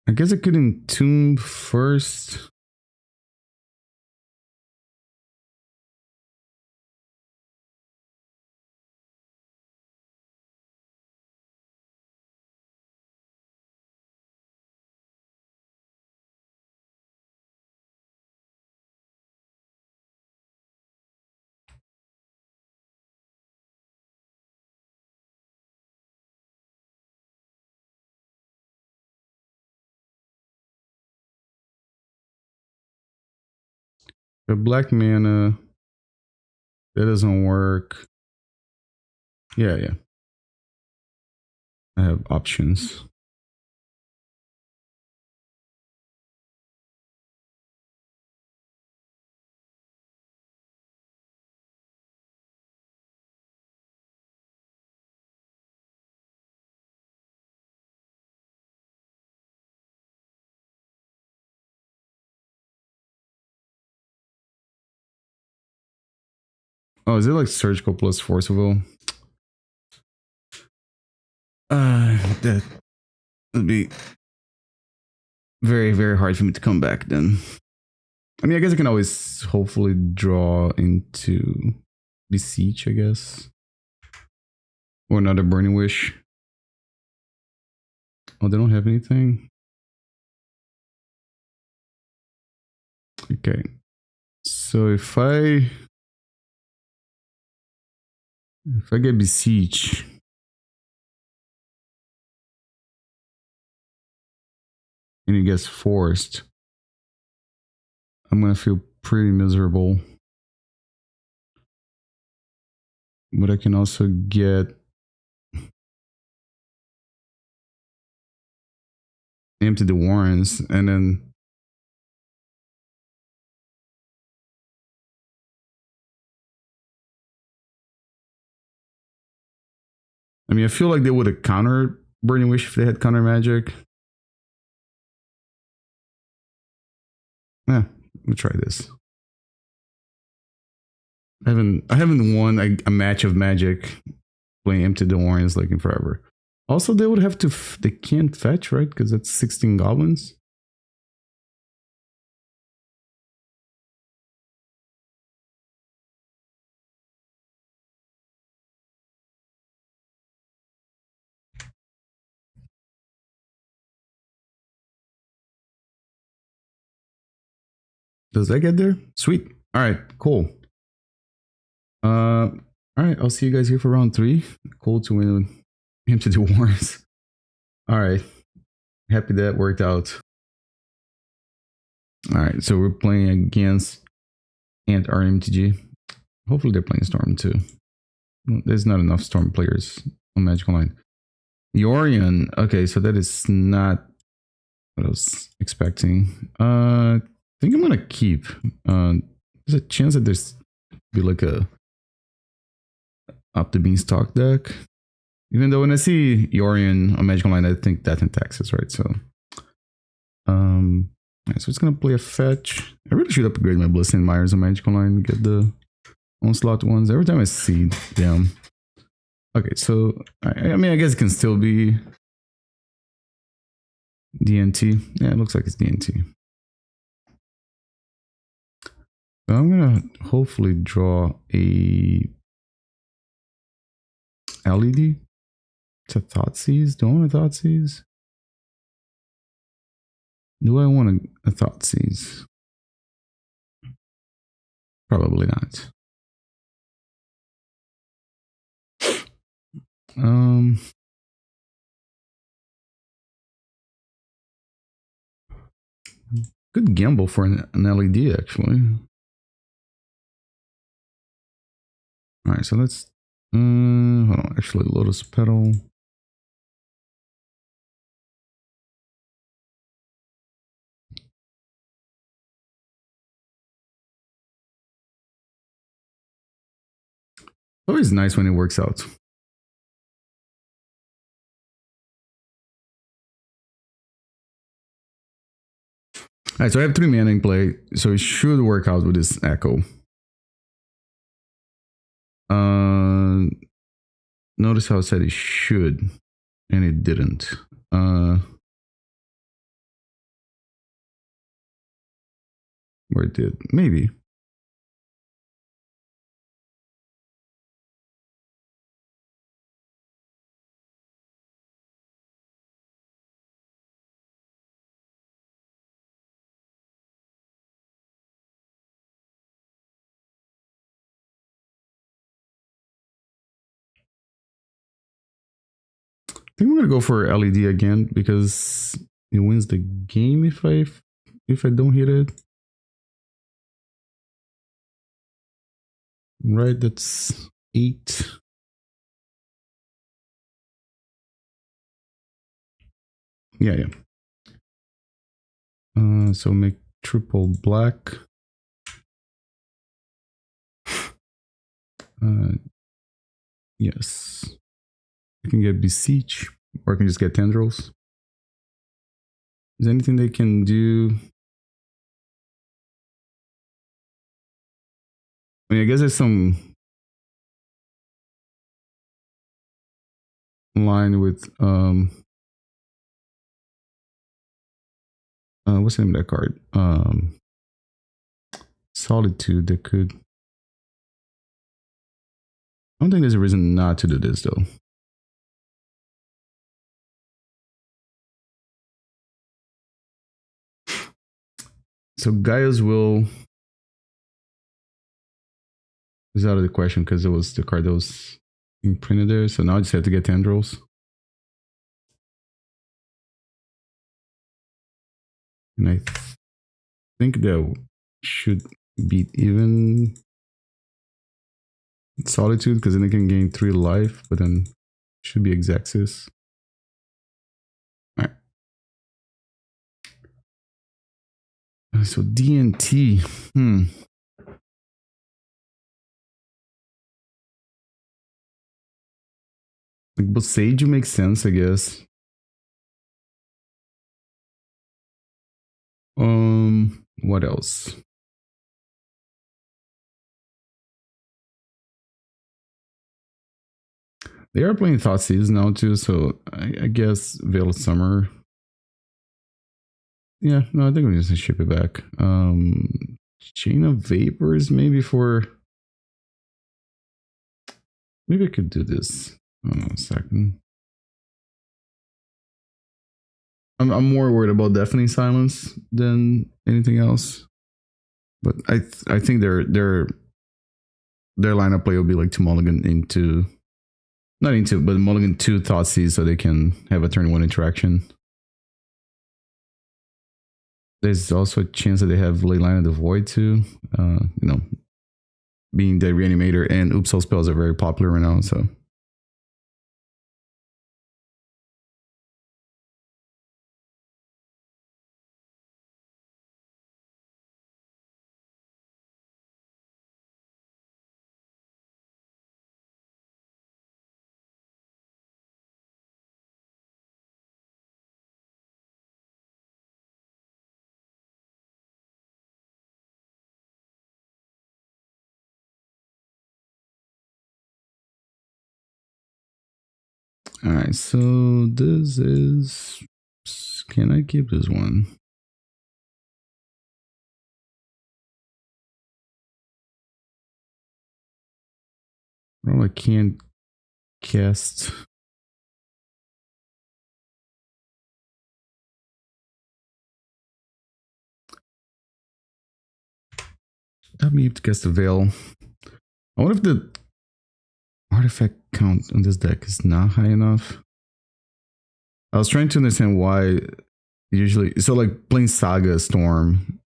I guess I could Entomb first. The black mana, that doesn't work. Yeah. I have options. Oh, is it like Surgical plus Forcible? That would be very, very hard for me to come back then. I mean, I guess I can always hopefully draw into Beseech, I guess. Or another Burning Wish. Oh, they don't have anything? Okay. So if I get Beseech, and it gets forced, I'm gonna feel pretty miserable. But I can also get Empty the Warrens, and then I mean, I feel like they would have countered Burning Wish if they had counter magic. Yeah, we'll try this. I haven't won a match of Magic playing Empty the Warrens like in forever. Also, they would have to they can't fetch, right? Because that's 16 goblins. Does that get there? Sweet. All right, cool. All right, I'll see you guys here for round 3. Cool to win him to do wars. All right, happy that worked out. All right, so we're playing against Ant RMTG. Hopefully they're playing Storm too. There's not enough Storm players on Magic Online. Yorion. Okay, so that is not what I was expecting. I think I'm gonna keep. There's a chance that there's be like a up the beanstalk deck. Even though when I see Yorion on Magic Online, I think that in Texas, right? So, yeah, so it's gonna play a fetch. I really should upgrade my Bloodstained Mires on Magic Online, get the onslaught ones. Every time I see them. Okay, so I mean, I guess it can still be DNT. Yeah, it looks like it's DNT. So I'm gonna hopefully draw a LED to Thoughtseize. Do I want a Thoughtseize? Do I want a Thoughtseize? Probably not. Good gamble for an LED actually. All right, so let's hold on. Actually, Lotus Petal. Always nice when it works out. All right, so I have 3 mana in play, so it should work out with this Echo. Notice how I said it should, and it didn't. Or it did, maybe. I think I'm gonna go for LED again because it wins the game if I don't hit it. Right, that's 8. Yeah. So make triple black. Yes. I can get Beseech, or I can just get Tendrils. Is there anything they can do? I mean, I guess there's some line with what's the name of that card? Solitude that could. I don't think there's a reason not to do this though. So Gaea's Will is out of the question because it was the card that was imprinted there. So now I just have to get Tendrils. And I think that should beat even Solitude because then they can gain 3 life, but then should be Exexis. Alright. So DNT. Like Boseiju makes sense, I guess. What else? They are playing Thoughtseize now too, so I guess Veil of Summer. Yeah, no, I think we just ship it back. Chain of Vapors, maybe for. Maybe I could do this. Hold on a second. I'm more worried about Deafening Silence than anything else. But I think their lineup play will be like to mulligan into, not into, but mulligan to Thoughtseize so they can have a turn 1 interaction. There's also a chance that they have Ley Line of the Void too. You know, being the Reanimator and Oops All spells are very popular right now, so. All right, so this is, can I keep this one? Well, I can't cast. Not me to cast the Veil. I wonder if the artifact count on this deck is not high enough. I was trying to understand why usually, so like playing Saga Storm,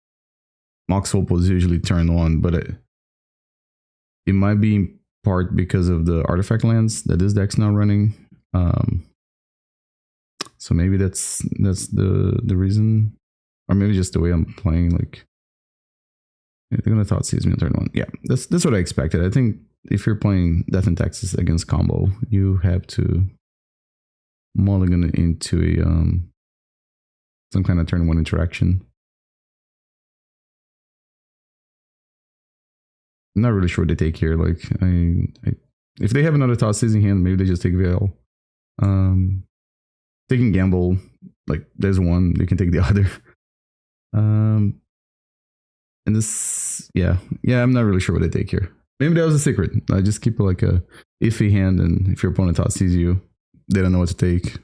Mox Opal is usually turn 1, but it might be in part because of the artifact lands that this deck's not running. So maybe that's the reason, or maybe just the way I'm playing. Like, they're gonna Thoughtseize me on turn 1. Yeah, that's what I expected. I think if you're playing Death and Taxes against combo, you have to mulligan into a some kind of turn 1 interaction. I'm not really sure what they take here. Like, if they have another Thoughtseize in hand, maybe they just take Veil. They can gamble. Like, there's one, they can take the other. And this, yeah, I'm not really sure what they take here. Maybe that was a secret. I just keep like a iffy hand, and if your opponent Thoughtseize you, they don't know what to take.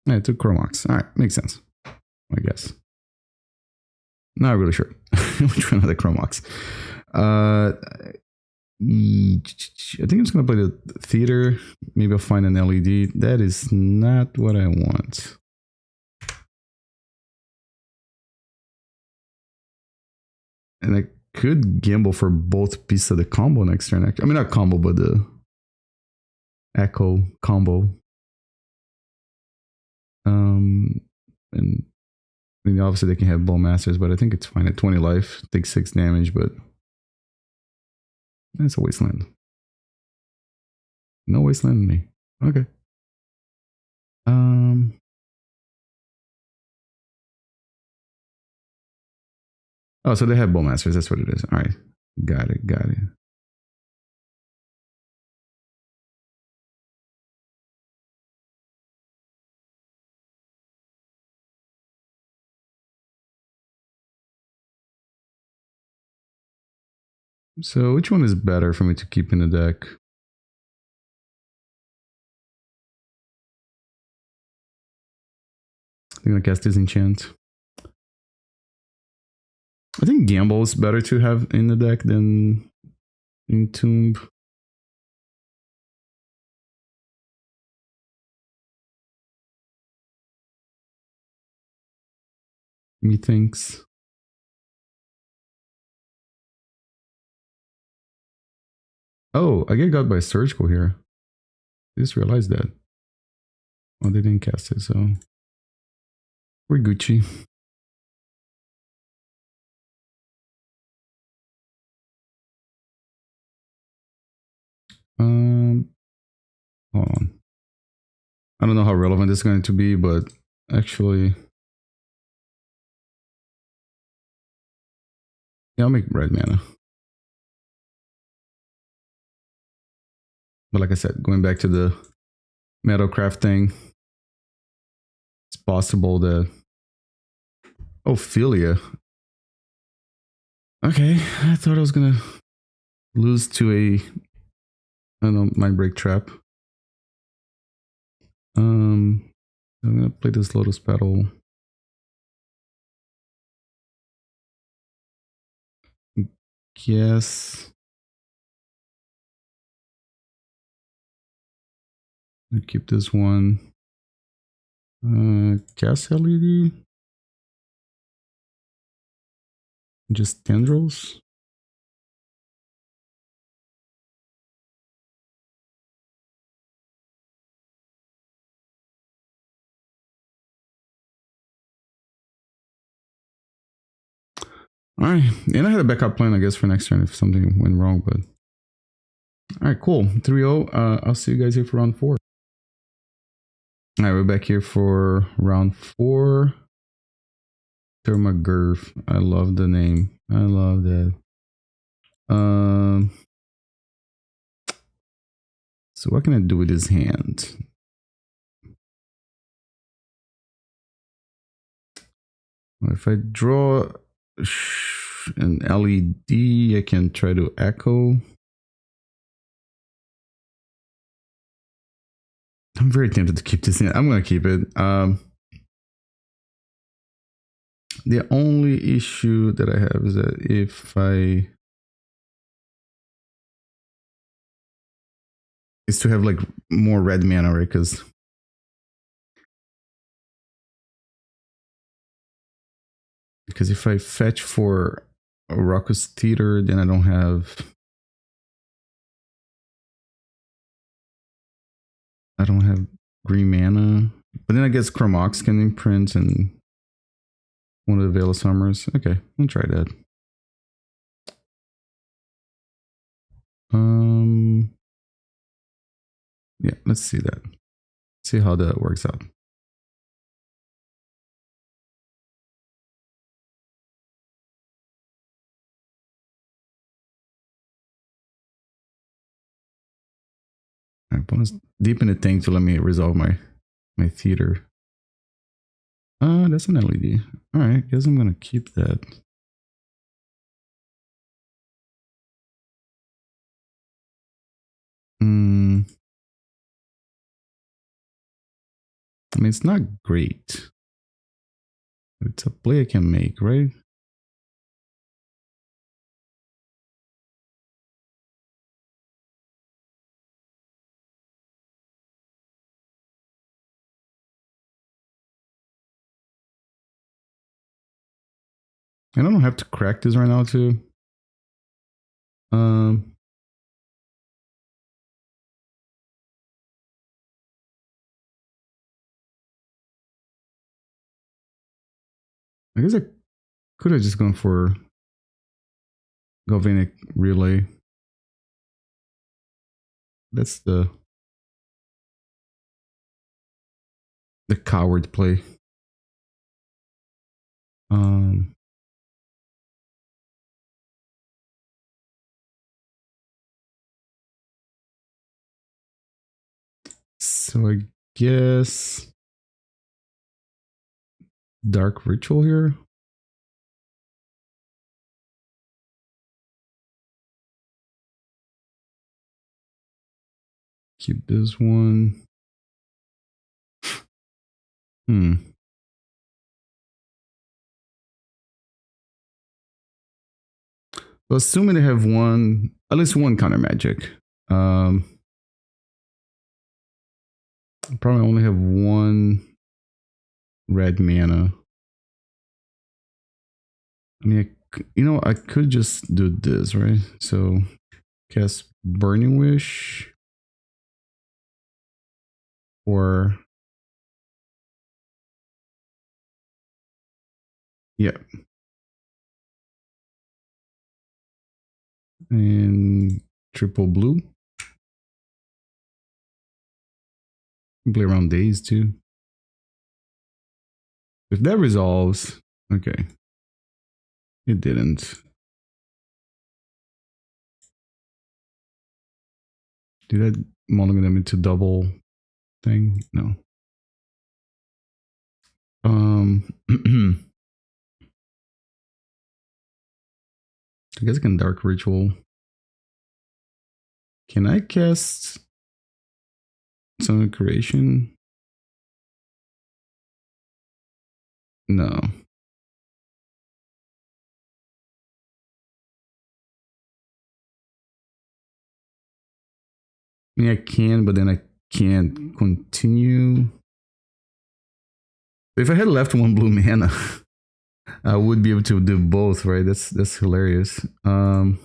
Yeah, I took Chrome Mox. All right, makes sense, I guess. Not really sure which one of the Chrome Mox. I think I'm just gonna play the Theater. Maybe I'll find an LED. That is not what I want. And I could gamble for both pieces of the combo next turn. I mean, not combo, but the Echo combo. And I mean, obviously they can have Bone Masters, but I think it's fine at 20 life. Take 6 damage, but it's a Wasteland. No Wasteland in me. Okay. Oh, so they have Bone Masters. That's what it is. All right. Got it. So which one is better for me to keep in the deck? I'm gonna cast Disenchant. I think Gamble is better to have in the deck than Entomb. Methinks. Oh, I get got by Surgical here. I just realized that. Oh, they didn't cast it, so we're Gucci. Hold on. I don't know how relevant this is going to be, but actually, yeah, I'll make red mana. But like I said, going back to the Metalcraft thing, it's possible that Ophelia. Okay, I thought I was gonna lose to a, I don't know, Mind Break Trap. I'm gonna play this Lotus Petal. Yes. I keep this one. Cast LED. Just Tendrils. All right, and I had a backup plan, I guess, for next turn if something went wrong. But all right, cool. 3-0. I'll see you guys here for round 4. All right, we're back here for round 4. Thermagurf. I love the name. I love that. So what can I do with his hand? If I draw an LED, I can try to echo. I'm very tempted to keep this in. I'm going to keep it. The only issue that I have is that if I... is to have like more red mana, right? Because if I fetch for a Raucous Theater, then I don't have green mana. But then I guess Chrome Mox can imprint and one of the Veil of Summers. Okay, I'll try that. Yeah, let's see that. See how that works out. My opponent's deep in the tank to let me resolve my theater. That's an LED. Alright, guess I'm gonna keep that. I mean, it's not great. But it's a play I can make, right? And I don't have to crack this right now too. I guess I could have just gone for Galvanic Relay. That's the coward play. So I guess Dark Ritual here. Keep this one. So assuming they have at least one counter magic. Probably only have one red mana. I mean, I could just do this, right? So cast Burning Wish. Or yeah. And triple blue. Play around days too. If that resolves, okay. It didn't. Did that mono them into double thing? No. I guess I can Dark Ritual. Can I cast Summon Creation? No. I mean, I can, but then I can't continue. If I had left one blue mana, I would be able to do both, right? That's hilarious. Um,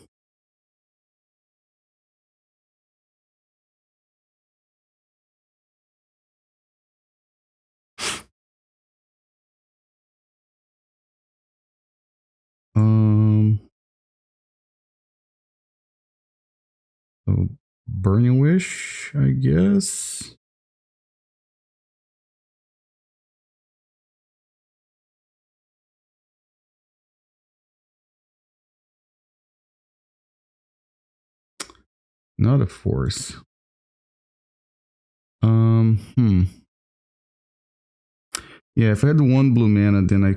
so Burning Wish, I guess. Not a force. Hmm. Yeah, if I had one blue mana, then I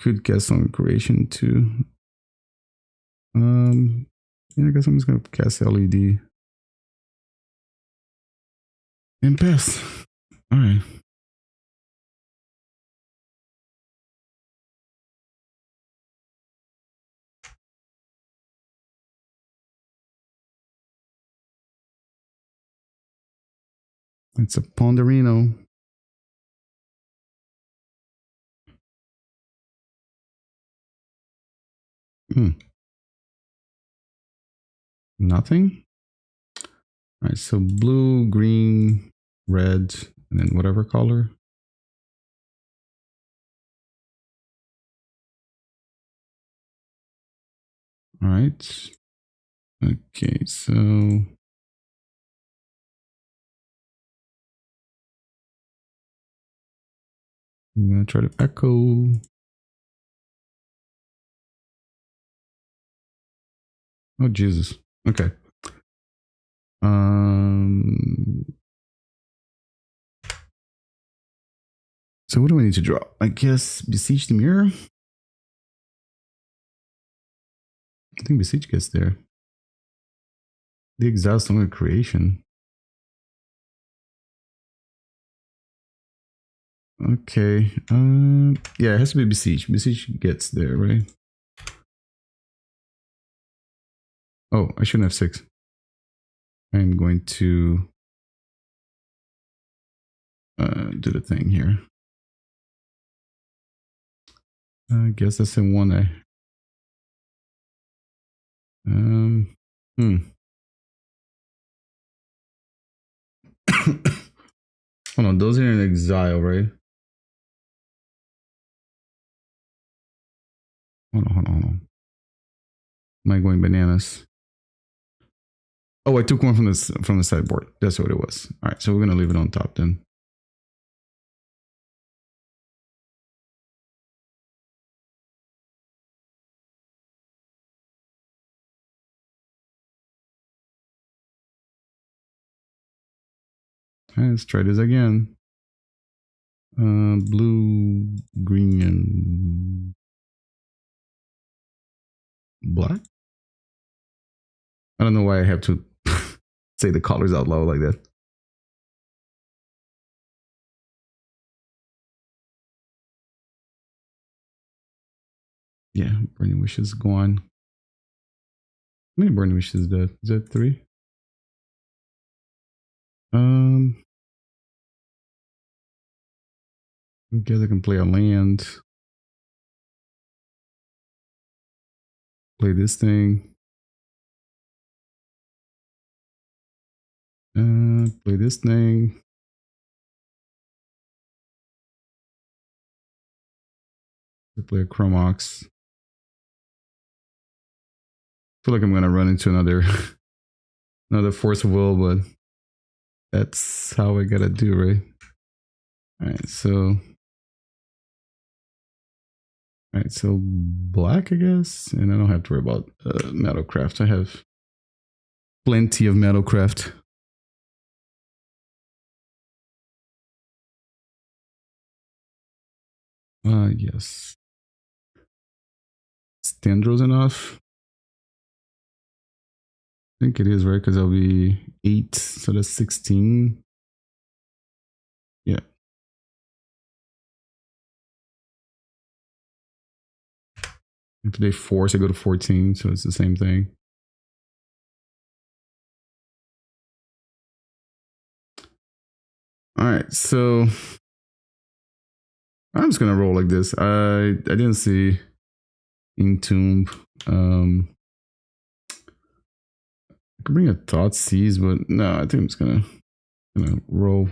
could cast some creation too. Yeah, I guess I'm just gonna cast LED and pass. All right. It's a Ponderino. Hmm. Nothing. All right. So blue, green, red, and then whatever color. All right. Okay. So I'm gonna try to echo. Oh Jesus. Okay. So what do I need to draw? I guess Beseech the Mirror. I think Beseech gets there. The Exile Stone of Creation. Okay. Yeah, it has to be Beseech. Beseech gets there, right? Oh, I shouldn't have 6. I'm going to do the thing here. I guess that's in one I. Hold on, those are in exile, right? Hold on. Am I going bananas? Oh, I took one from the sideboard. That's what it was. All right, so we're gonna leave it on top then. Let's try this again. Blue, green, and black. I don't know why I have to say the colors out loud like that. Yeah, Burning Wish is gone. How many Burning Wishes is that? Is that 3? I guess I can play a land. Play this thing. Play this thing. Play a Chrome Mox. I feel like I'm gonna run into another another Force of Will, but that's how I gotta do, right? Alright, so black, I guess, and I don't have to worry about Metalcraft. I have plenty of Metalcraft. Yes. Is Tendrils enough? I think it is, right? Because I'll be 8, so that's 16. Yeah. If they force, I go to 14, so it's the same thing. All right, so I'm just gonna roll like this. I didn't see Entomb. I could bring a Thoughtseize, but no, I think I'm just gonna roll.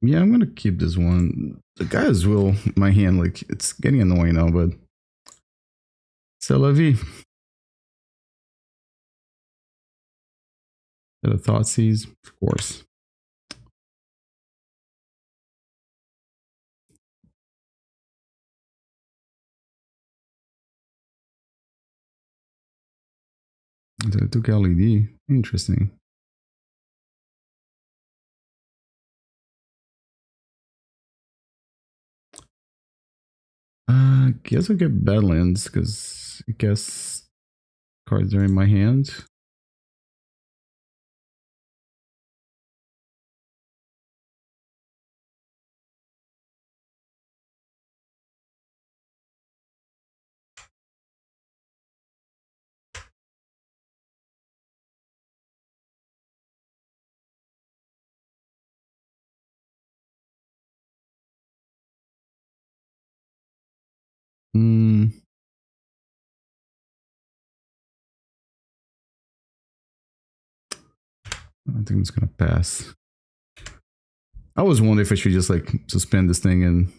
Yeah, I'm gonna keep this one. The guy's will my hand, like it's getting annoying now, but c'est la vie. Got a Thoughtseize, of course. I took LED. Interesting. Guess I'll get Badlands because I guess cards are in my hand. I think I'm just gonna pass. I was wondering if I should just like suspend this thing and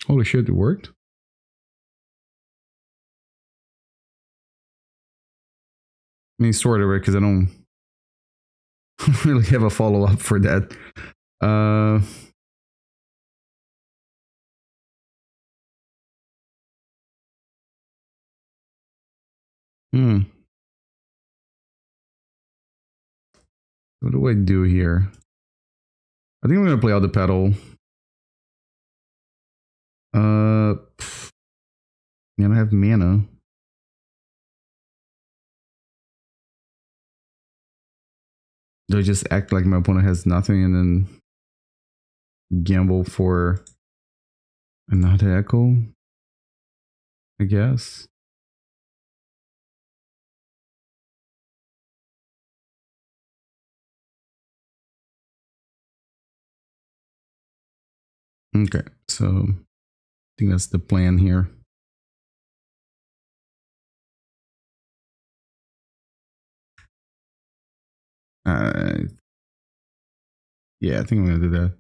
holy shit, it worked. I mean, sort of, right? Because I don't really have a follow up for that. What do I do here? I think I'm gonna play out the pedal. And I have mana. Do I just act like my opponent has nothing and then gamble for another echo? I guess. Okay, so I think that's the plan here. Yeah, I think I'm gonna do that.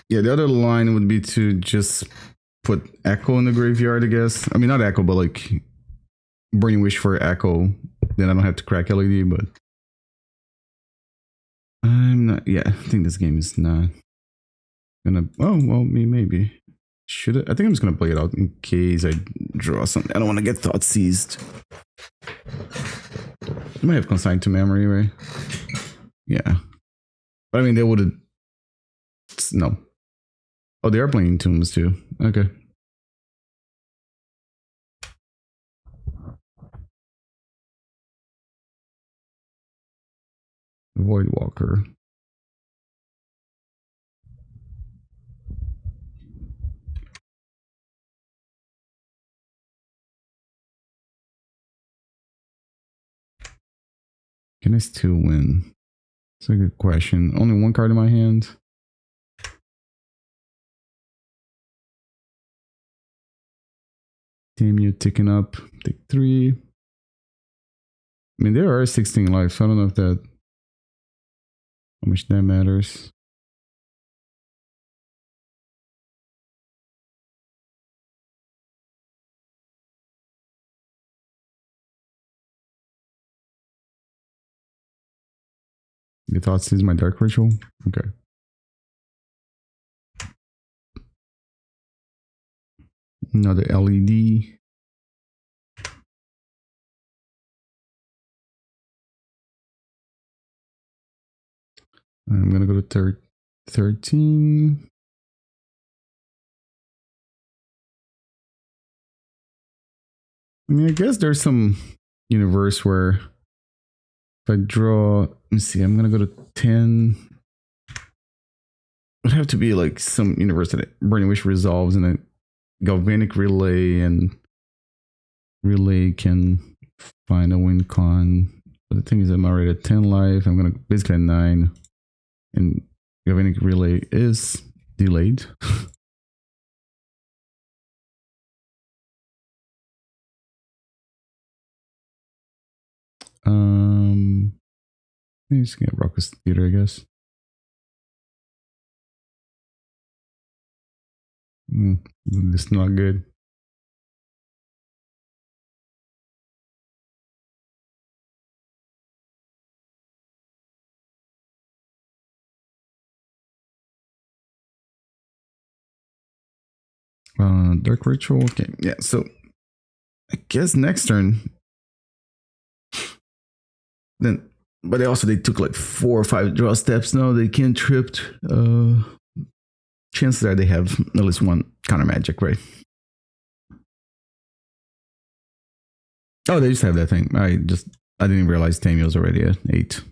Yeah, the other line would be to just put Echo in the graveyard, I guess. I mean, not Echo, but like Burning Wish for Echo. Then I don't have to crack LED, but I'm not. Yeah, I think this game is not gonna. Oh, well, maybe. Should I? I think I'm just gonna play it out in case I draw something. I don't want to get Thoughtseized. You might have consigned to memory, right? Yeah. But I mean, they would have. No. Oh, they are playing Tombs too. Okay. Void Walker. Can I still win? It's a good question. Only one card in my hand. Damn, you ticking up. Take 3. I mean, there are 16 lives, so I don't know if that, how much that matters. You thought this is my dark ritual? Okay. Another LED. I'm gonna go to 13. I mean, I guess there's some universe where if I draw, let me see, I'm gonna go to 10. It would have to be like some universe that Burning Wish resolves and a Galvanic Relay, and Relay can find a win con. But the thing is, I'm already at 10 life. I'm gonna basically at 9. And Galvanic Relay is delayed. Maybe just get Raucous Theater, I guess. This is not good. Dark Ritual. Okay, yeah. So I guess next turn. Then, but they took like 4 or 5 draw steps. No, they can't trip. Chances are they have at least one counter magic, right? Oh, they just have that thing. I didn't realize Tamio was already at 8.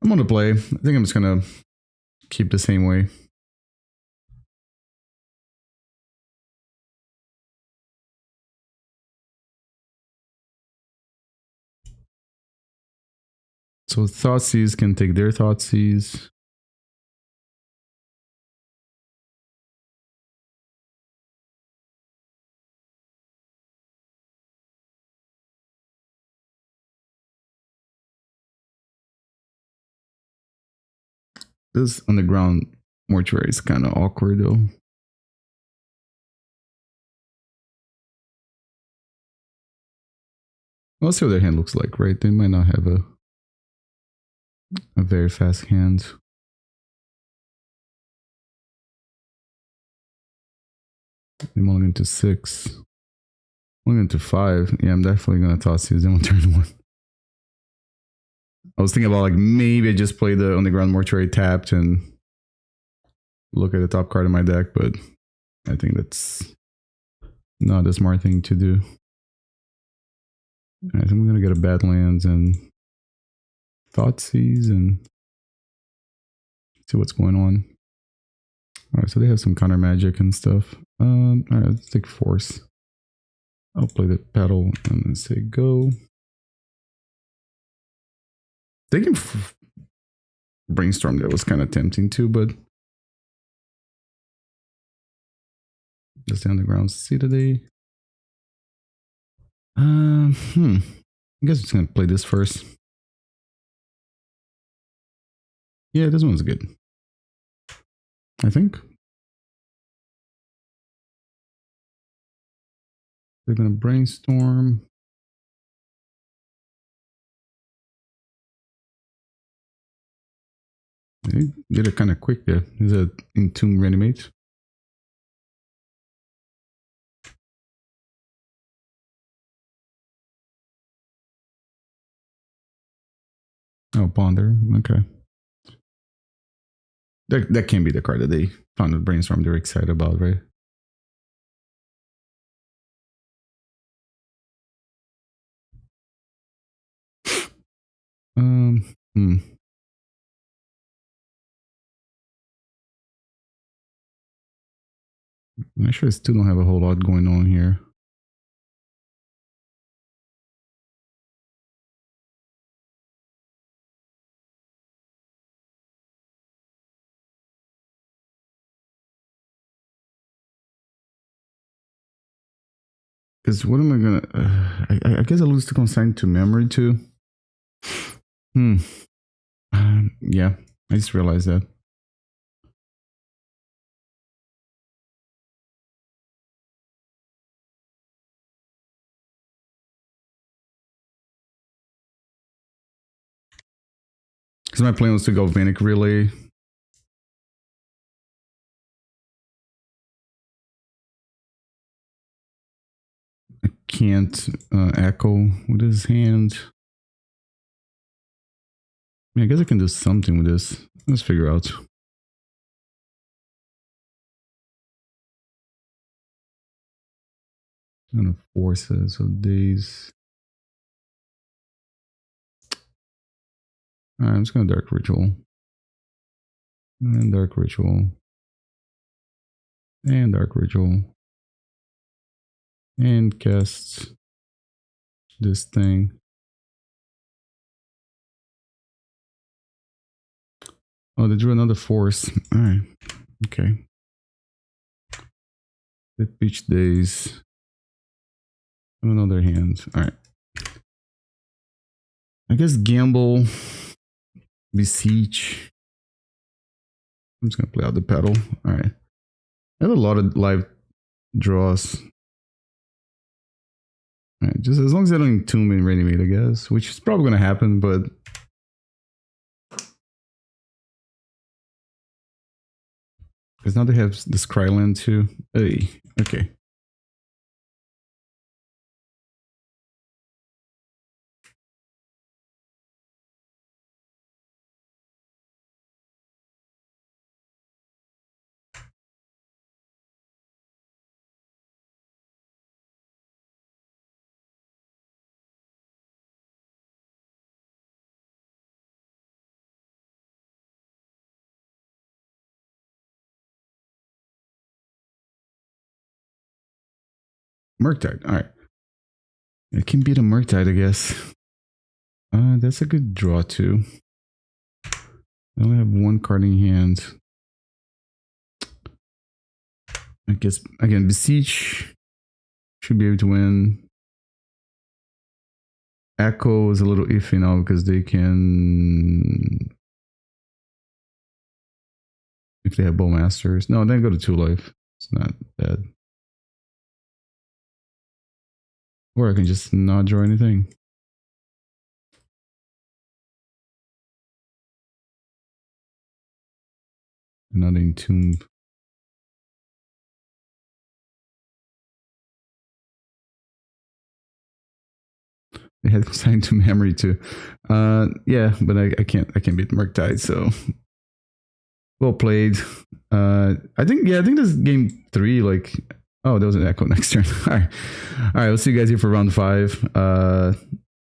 I'm gonna play. I think I'm just gonna keep the same way. So Thoughtseize can take their Thoughtseize. This Underground Mortuary is kind of awkward though. We'll see what their hand looks like, right? They might not have a very fast hand. I'm only into 6. Only into 5. Yeah, I'm definitely gonna toss these on turn 1. I was thinking about like maybe I just play the Underground Mortuary tapped and look at the top card of my deck, but I think that's not a smart thing to do. I think we're gonna get a Badlands and Thoughtseize and see what's going on. Alright, so they have some counter magic and stuff. Alright, let's take Force. I'll play the Petal and then say go. They can Brainstorm, that was kind of tempting too, but just the Underground Citadel. I guess it's gonna play this first. Yeah, this one's good. I think. They're gonna Brainstorm. They did it kind of quick there. Is it Entomb Reanimate? Oh, Ponder. Okay. That can be the card that they found with Brainstorm they're excited about, right? Hmm. I'm sure I still don't have a whole lot going on here. Because what am I gonna? I guess I lose the consign to memory too. Yeah, I just realized that. Because my plan was to go Galvanic Relay. I can't echo with his hand. I guess I can do something with this. Let's figure out. I'm gonna force it. So these. Alright, I'm just gonna Dark Ritual. And Dark Ritual. And Dark Ritual. And cast this thing. Oh, they drew another force. Alright. Okay. The Beach Days. Another hand. Alright. I guess Gamble. Beseech. I'm just gonna play out the pedal. Alright. I have a lot of live draws. Alright, just as long as I don't Entomb and Reanimate, I guess. Which is probably gonna happen, but because now they have this Cryland too. Hey, okay. Murktide, alright. It can beat a Murktide, I guess. That's a good draw too. I only have one card in hand. I guess, again, Beseech should be able to win. Echo is a little iffy now because they can... If they have Bowmasters. No, then go to 2 life. It's not bad. Or I can just not draw anything. Another Entomb. They had consigned to memory too. Yeah, but I can't beat Murktide, so well played. I think this is game 3, like oh, there was an Echo next turn. Alright. Alright, we'll see you guys here for round 5.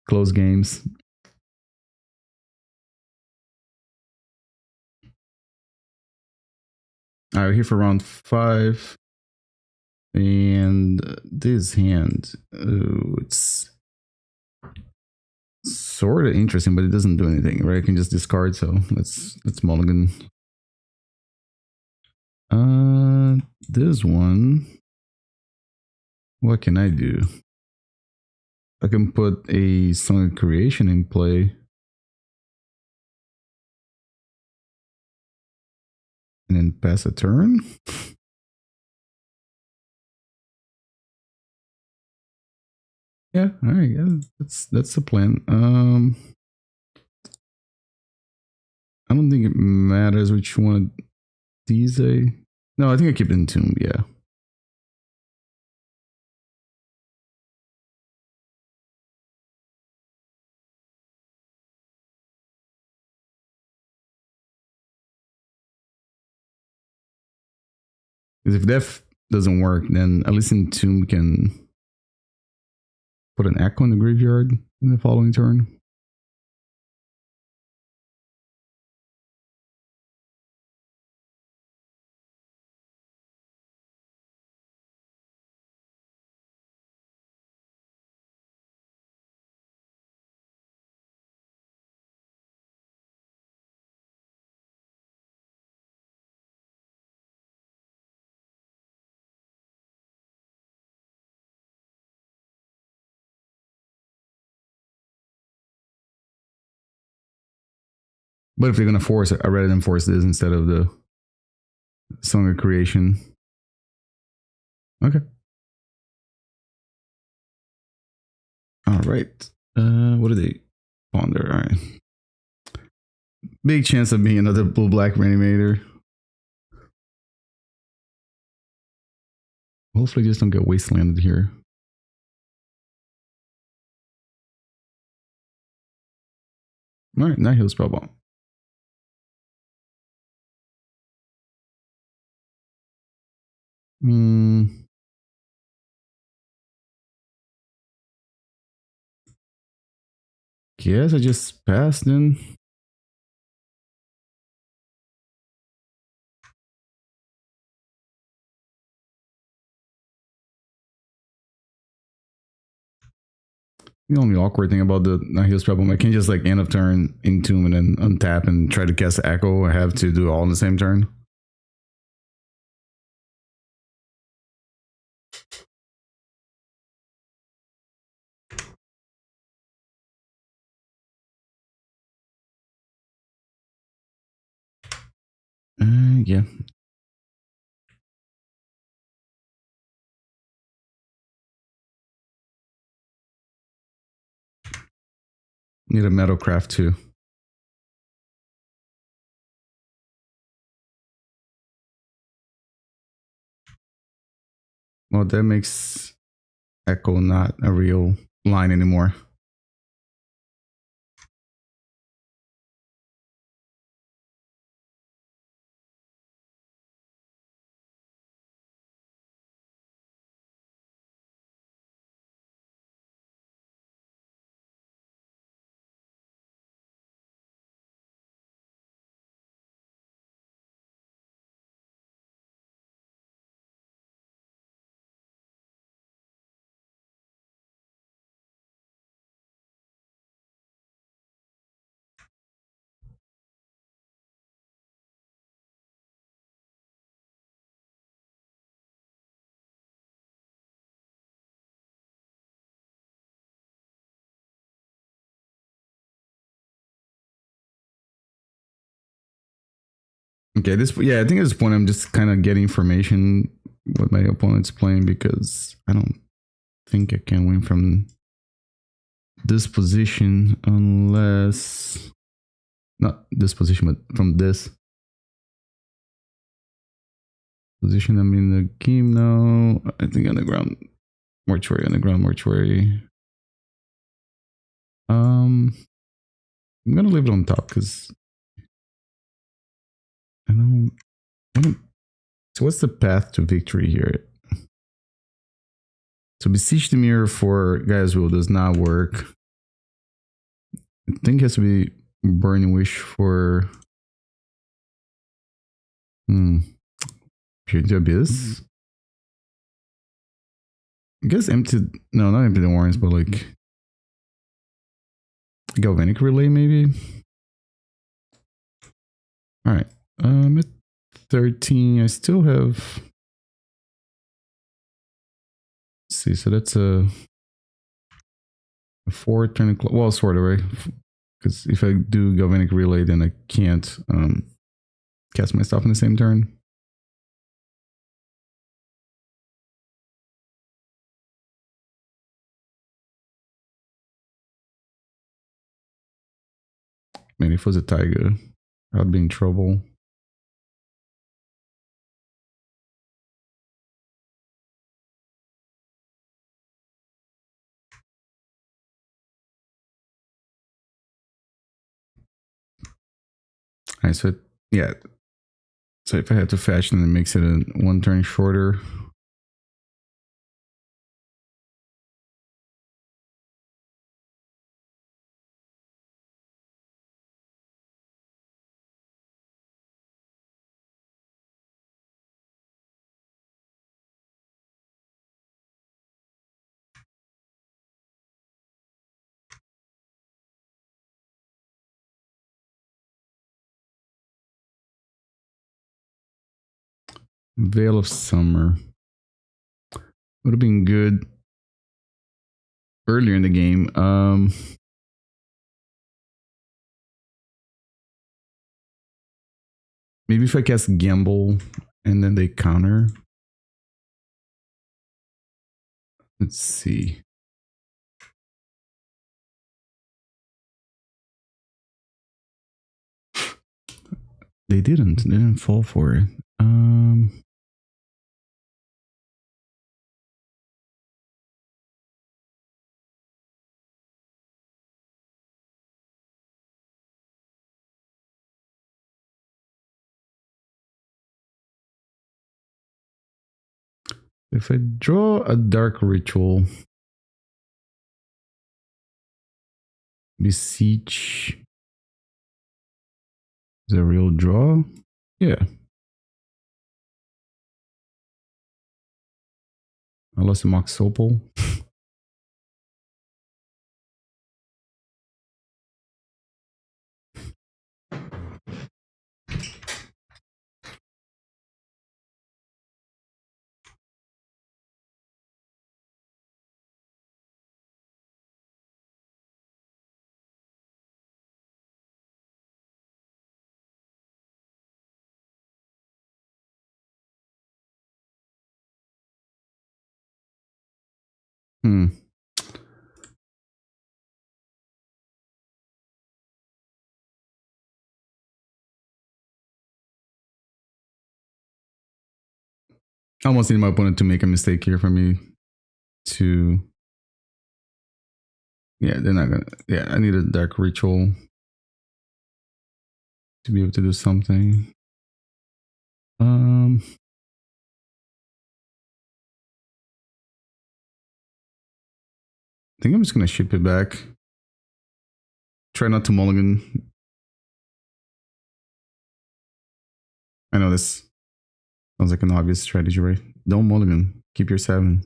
Close games. Alright, we're here for round 5. And this hand, it's sort of interesting, but it doesn't do anything, right? I can just discard, so let's mulligan. This one, what can I do? I can put a Song of Creation in play. And then pass a turn. Yeah, all right, yeah, that's the plan. I don't think it matters which one of these I... No, I think I keep Entomb, yeah. Because if Death doesn't work, then at least Entomb can put an Echo in the graveyard in the following turn. But if they're gonna force it, I'd rather them force this instead of the Song of Creation. Okay. All right. What do they ponder? All right. Big chance of being another blue black reanimator. Hopefully, just don't get wastelanded here. All right, now he'll spellbound. Guess I just passed then. The only awkward thing about the Nihil's problem, I can't just like end of turn Entomb and then untap and try to cast Echo. I have to do it all in the same turn. Yeah. Need a Metalcraft too. Well, that makes Echo not a real line anymore. Okay, this I think at this point I'm just kind of getting information what my opponent's playing because I don't think I can win from this position unless not this position, but from this position. I'm in the game now. I think Underground Mortuary. I'm gonna leave it on top because I don't. So what's the path to victory here? So Beseech the Mirror for Gaia's Will does not work. I think it has to be Burning Wish for Pure into Abyss. I guess not empty the warrants, but like Galvanic Relay maybe. All right, at 13, I still have. Let's see, so that's a 4 turn. Well, sort of right, because if I do Galvanic Relay, then I can't cast my stuff in the same turn. Man, if it was a Taiga, I'd be in trouble. Alright, so yeah. So if I had to fetch, then it makes it a 1 turn shorter. Veil of Summer would have been good earlier in the game. Maybe if I cast Gamble and then they counter. Let's see. They didn't fall for it. If I draw a dark ritual, Beseech is a real draw. Yeah. I lost the Mox Opal. I almost need my opponent to make a mistake here for me to... Yeah, they're not gonna... Yeah, I need a dark ritual to be able to do something. I think I'm just gonna ship it back. Try not to mulligan. I know this sounds like an obvious strategy, right? Don't mulligan. Keep your 7.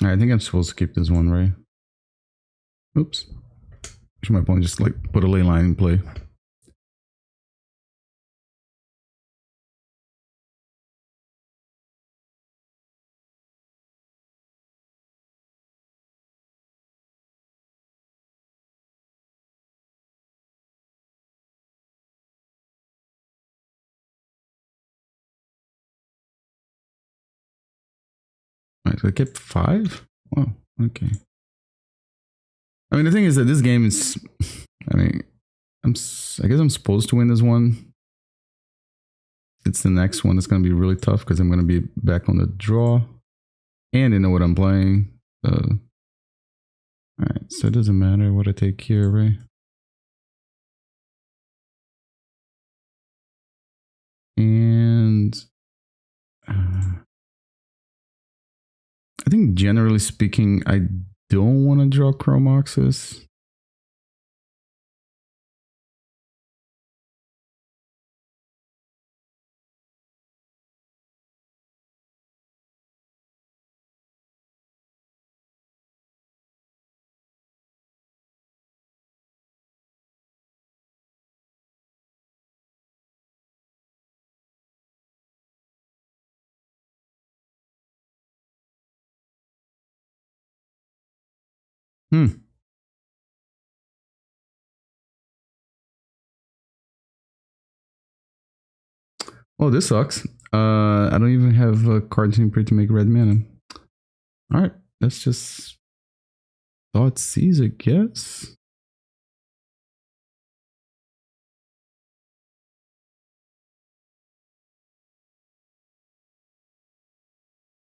I think I'm supposed to keep this one, right? Oops. My opponent just like put a ley line in play. Alright, so I kept 5? Wow, okay. I mean, the thing is that this game is... I mean, I guess I'm supposed to win this one. It's the next one that's going to be really tough because I'm going to be back on the draw. And they know what I'm playing. Alright, so it doesn't matter what I take here, right? And... I think generally speaking, I don't want to draw Chrome Moxes. Oh, this sucks. I don't even have a card to print to make red mana. Alright, let's just Thoughtseize, I guess.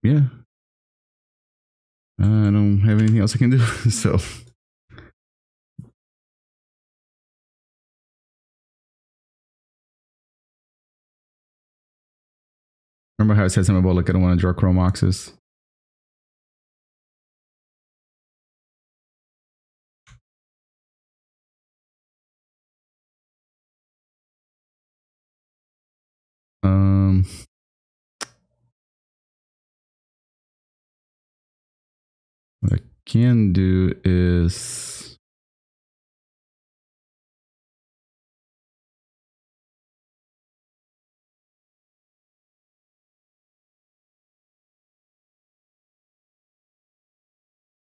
Yeah. I don't have anything else I can do, so... Remember how I said something about like I don't want to draw Chrome Moxes? can do is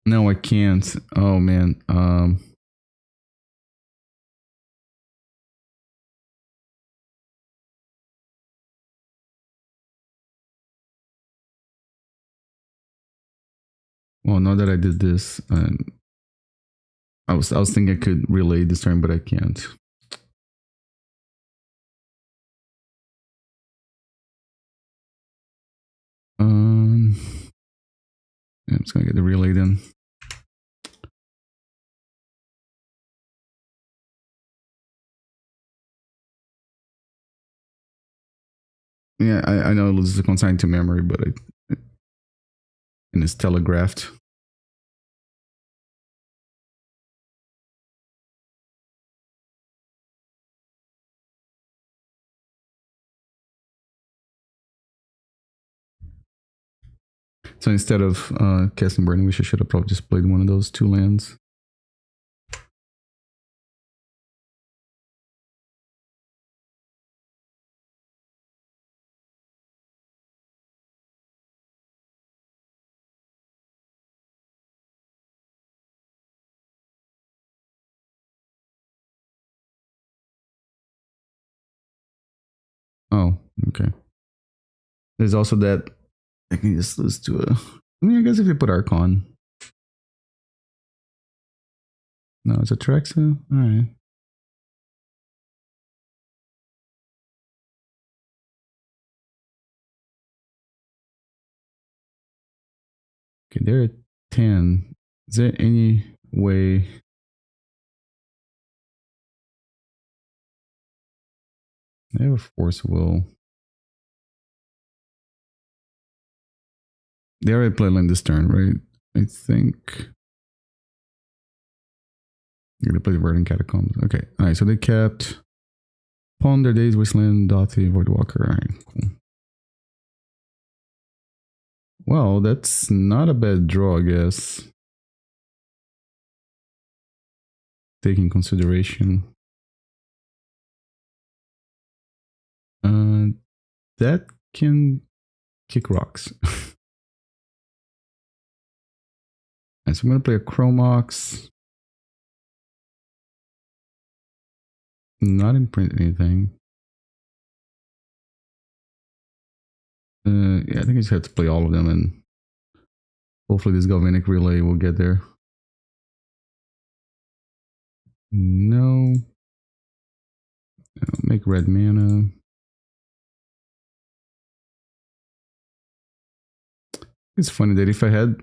no, I can't. Oh man. Well, now that I did this, I was thinking I could relay this turn, but I can't. Yeah, I'm just gonna get the relay then. Yeah, I know this is consigned to memory, but and it's telegraphed. So instead of casting Burning Wish, I should have probably just played one of those 2 lands. Oh, okay. There's also that I can just lose to a. I mean, I guess if you put Archon. No, it's a Traxa. All right. Okay, they're at 10. Is there any way? They have a Force Will. They already played land this turn, right? I think. Yeah, they played Verdant Catacombs. Okay. All right. So they kept Pawn Their Days, Wasteland, Dothi, Voidwalker. All right. Cool. Well, that's not a bad draw, I guess. Taking consideration. That can kick rocks. And so I'm going to play a Chrome Mox. Not imprint anything. Yeah, I think I just have to play all of them, and hopefully this Galvanic Relay will get there. No. I'll make red mana. It's funny that if I had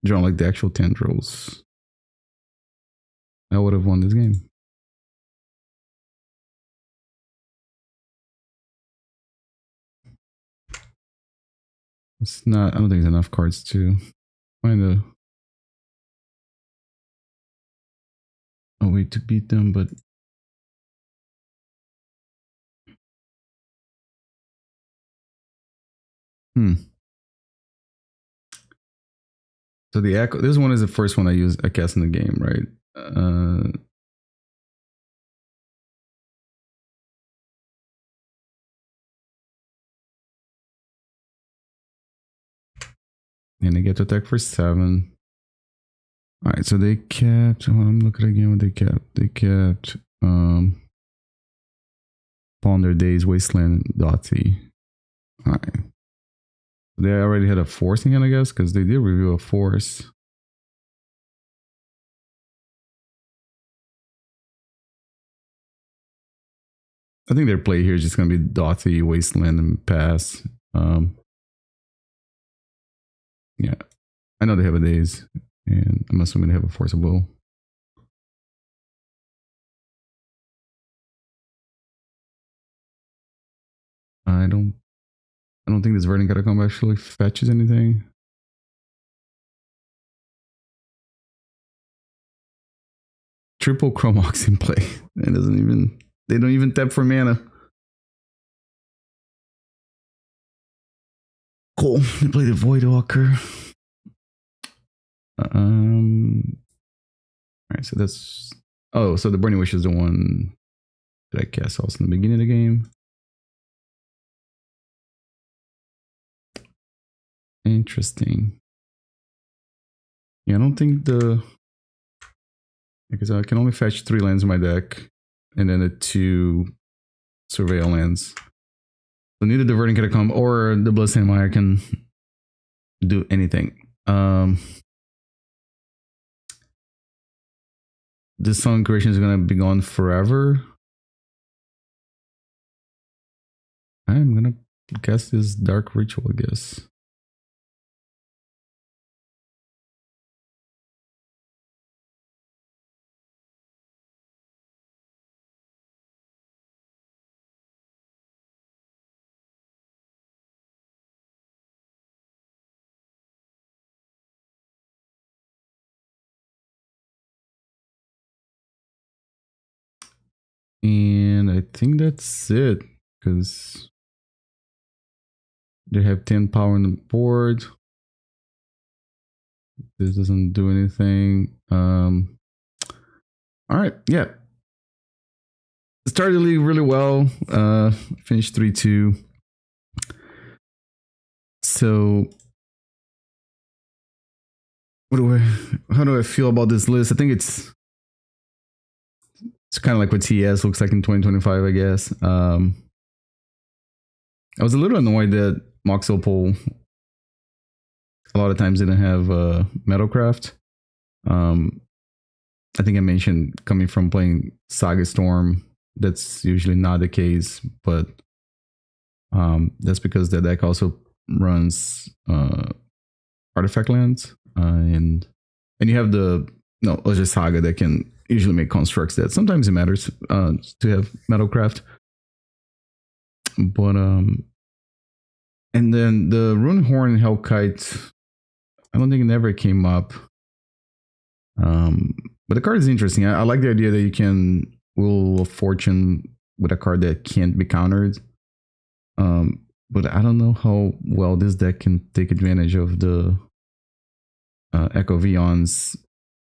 drawn like the actual Tendrils, I would have won this game. It's not, I don't think there's enough cards to find a way to beat them, but so the Echo, this one is the first one I cast in the game, right? And they get to attack for 7. All right, so they kept. Oh, I'm looking again what they kept. They kept Pawn Their Days, Wasteland, Dothi. All right. They already had a Force in hand, I guess, because they did reveal a Force. I think their play here is just going to be Dothi, Wasteland, and pass. Yeah, I know they have a Daze, and I'm assuming they have a Force of Will. I don't think this Verdant Catacomb actually fetches anything. Triple Chrome Mox in play. It doesn't even. They don't even tap for mana. Cool. They play the Voidwalker. All right, so that's so the Burning Wish is the one that I cast also in the beginning of the game. Interesting. Yeah, I don't think because I can only fetch 3 lands in my deck, and then the 2 Surveil lands. So neither the Verdant Catacombs or the Bloodstained Mire can do anything. This Sun Creation is gonna be gone forever. I'm gonna cast this Dark Ritual, I guess. And I think that's it, because they have 10 power on the board. This doesn't do anything. All right, yeah. Started the league really well. Finished 3-2. So how do I feel about this list? I think it's kind of like what TES looks like in 2025, I guess. I was a little annoyed that Mox Opal a lot of times didn't have Metalcraft. I think I mentioned coming from playing Saga Storm, that's usually not the case, but that's because the deck also runs artifact lands, and you have the Oja Saga that can usually make constructs that sometimes it matters to have Metalcraft. But and then the Runehorn Hellkite, I don't think it never came up. But the card is interesting. I like the idea that you can Wheel of Fortune with a card that can't be countered. But I don't know how well this deck can take advantage of the Echo of Eons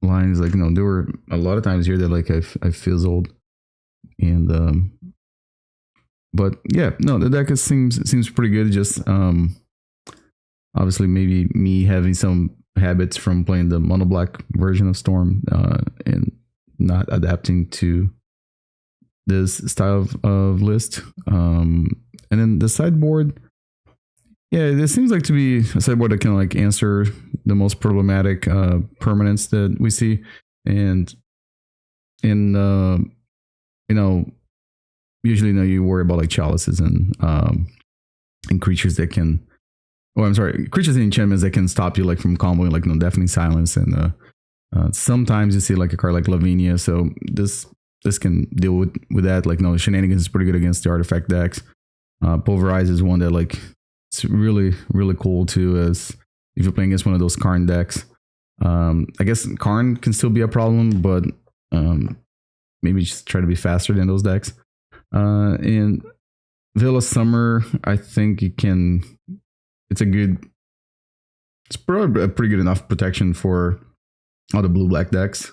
lines. Like, there were a lot of times here that like I fizzled, and but yeah, no, the deck seems pretty good. Just obviously maybe me having some habits from playing the mono black version of Storm and not adapting to this style of list. And then the sideboard, yeah, this seems like to be a sideboard that can like answer the most problematic permanents that we see, and usually you worry about like chalices and creatures that can, creatures and enchantments that can stop you like from comboing, like Deafening Silence, and sometimes you see like a card like Lavinia, so this can deal with that. Like Shenanigans is pretty good against the artifact decks. Pulverize is one that like it's really cool too, as if you're playing against one of those Karn decks. I guess Karn can still be a problem, but maybe just try to be faster than those decks. And Veil of Summer, I think it's probably a pretty good enough protection for all the blue-black decks.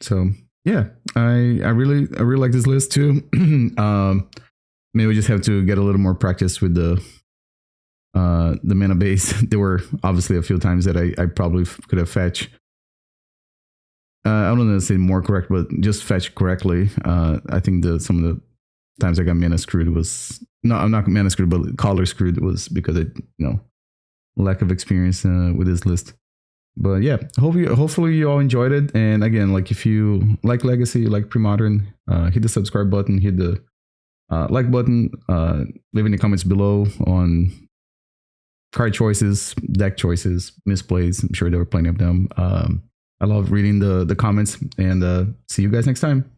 So yeah, I really like this list too. Maybe we just have to get a little more practice with the mana base. There were obviously a few times that I probably could have fetched. I don't know to say more correct, but just fetch correctly. I think some of the times I got mana screwed was I'm not mana screwed, but color screwed was because lack of experience with this list. But yeah, hopefully you all enjoyed it. And again, like if you like Legacy, you like Pre-Modern, hit the subscribe button, hit the like button, leave in the comments below on card choices, deck choices, misplays. I'm sure there were plenty of them. I love reading the comments, and see you guys next time.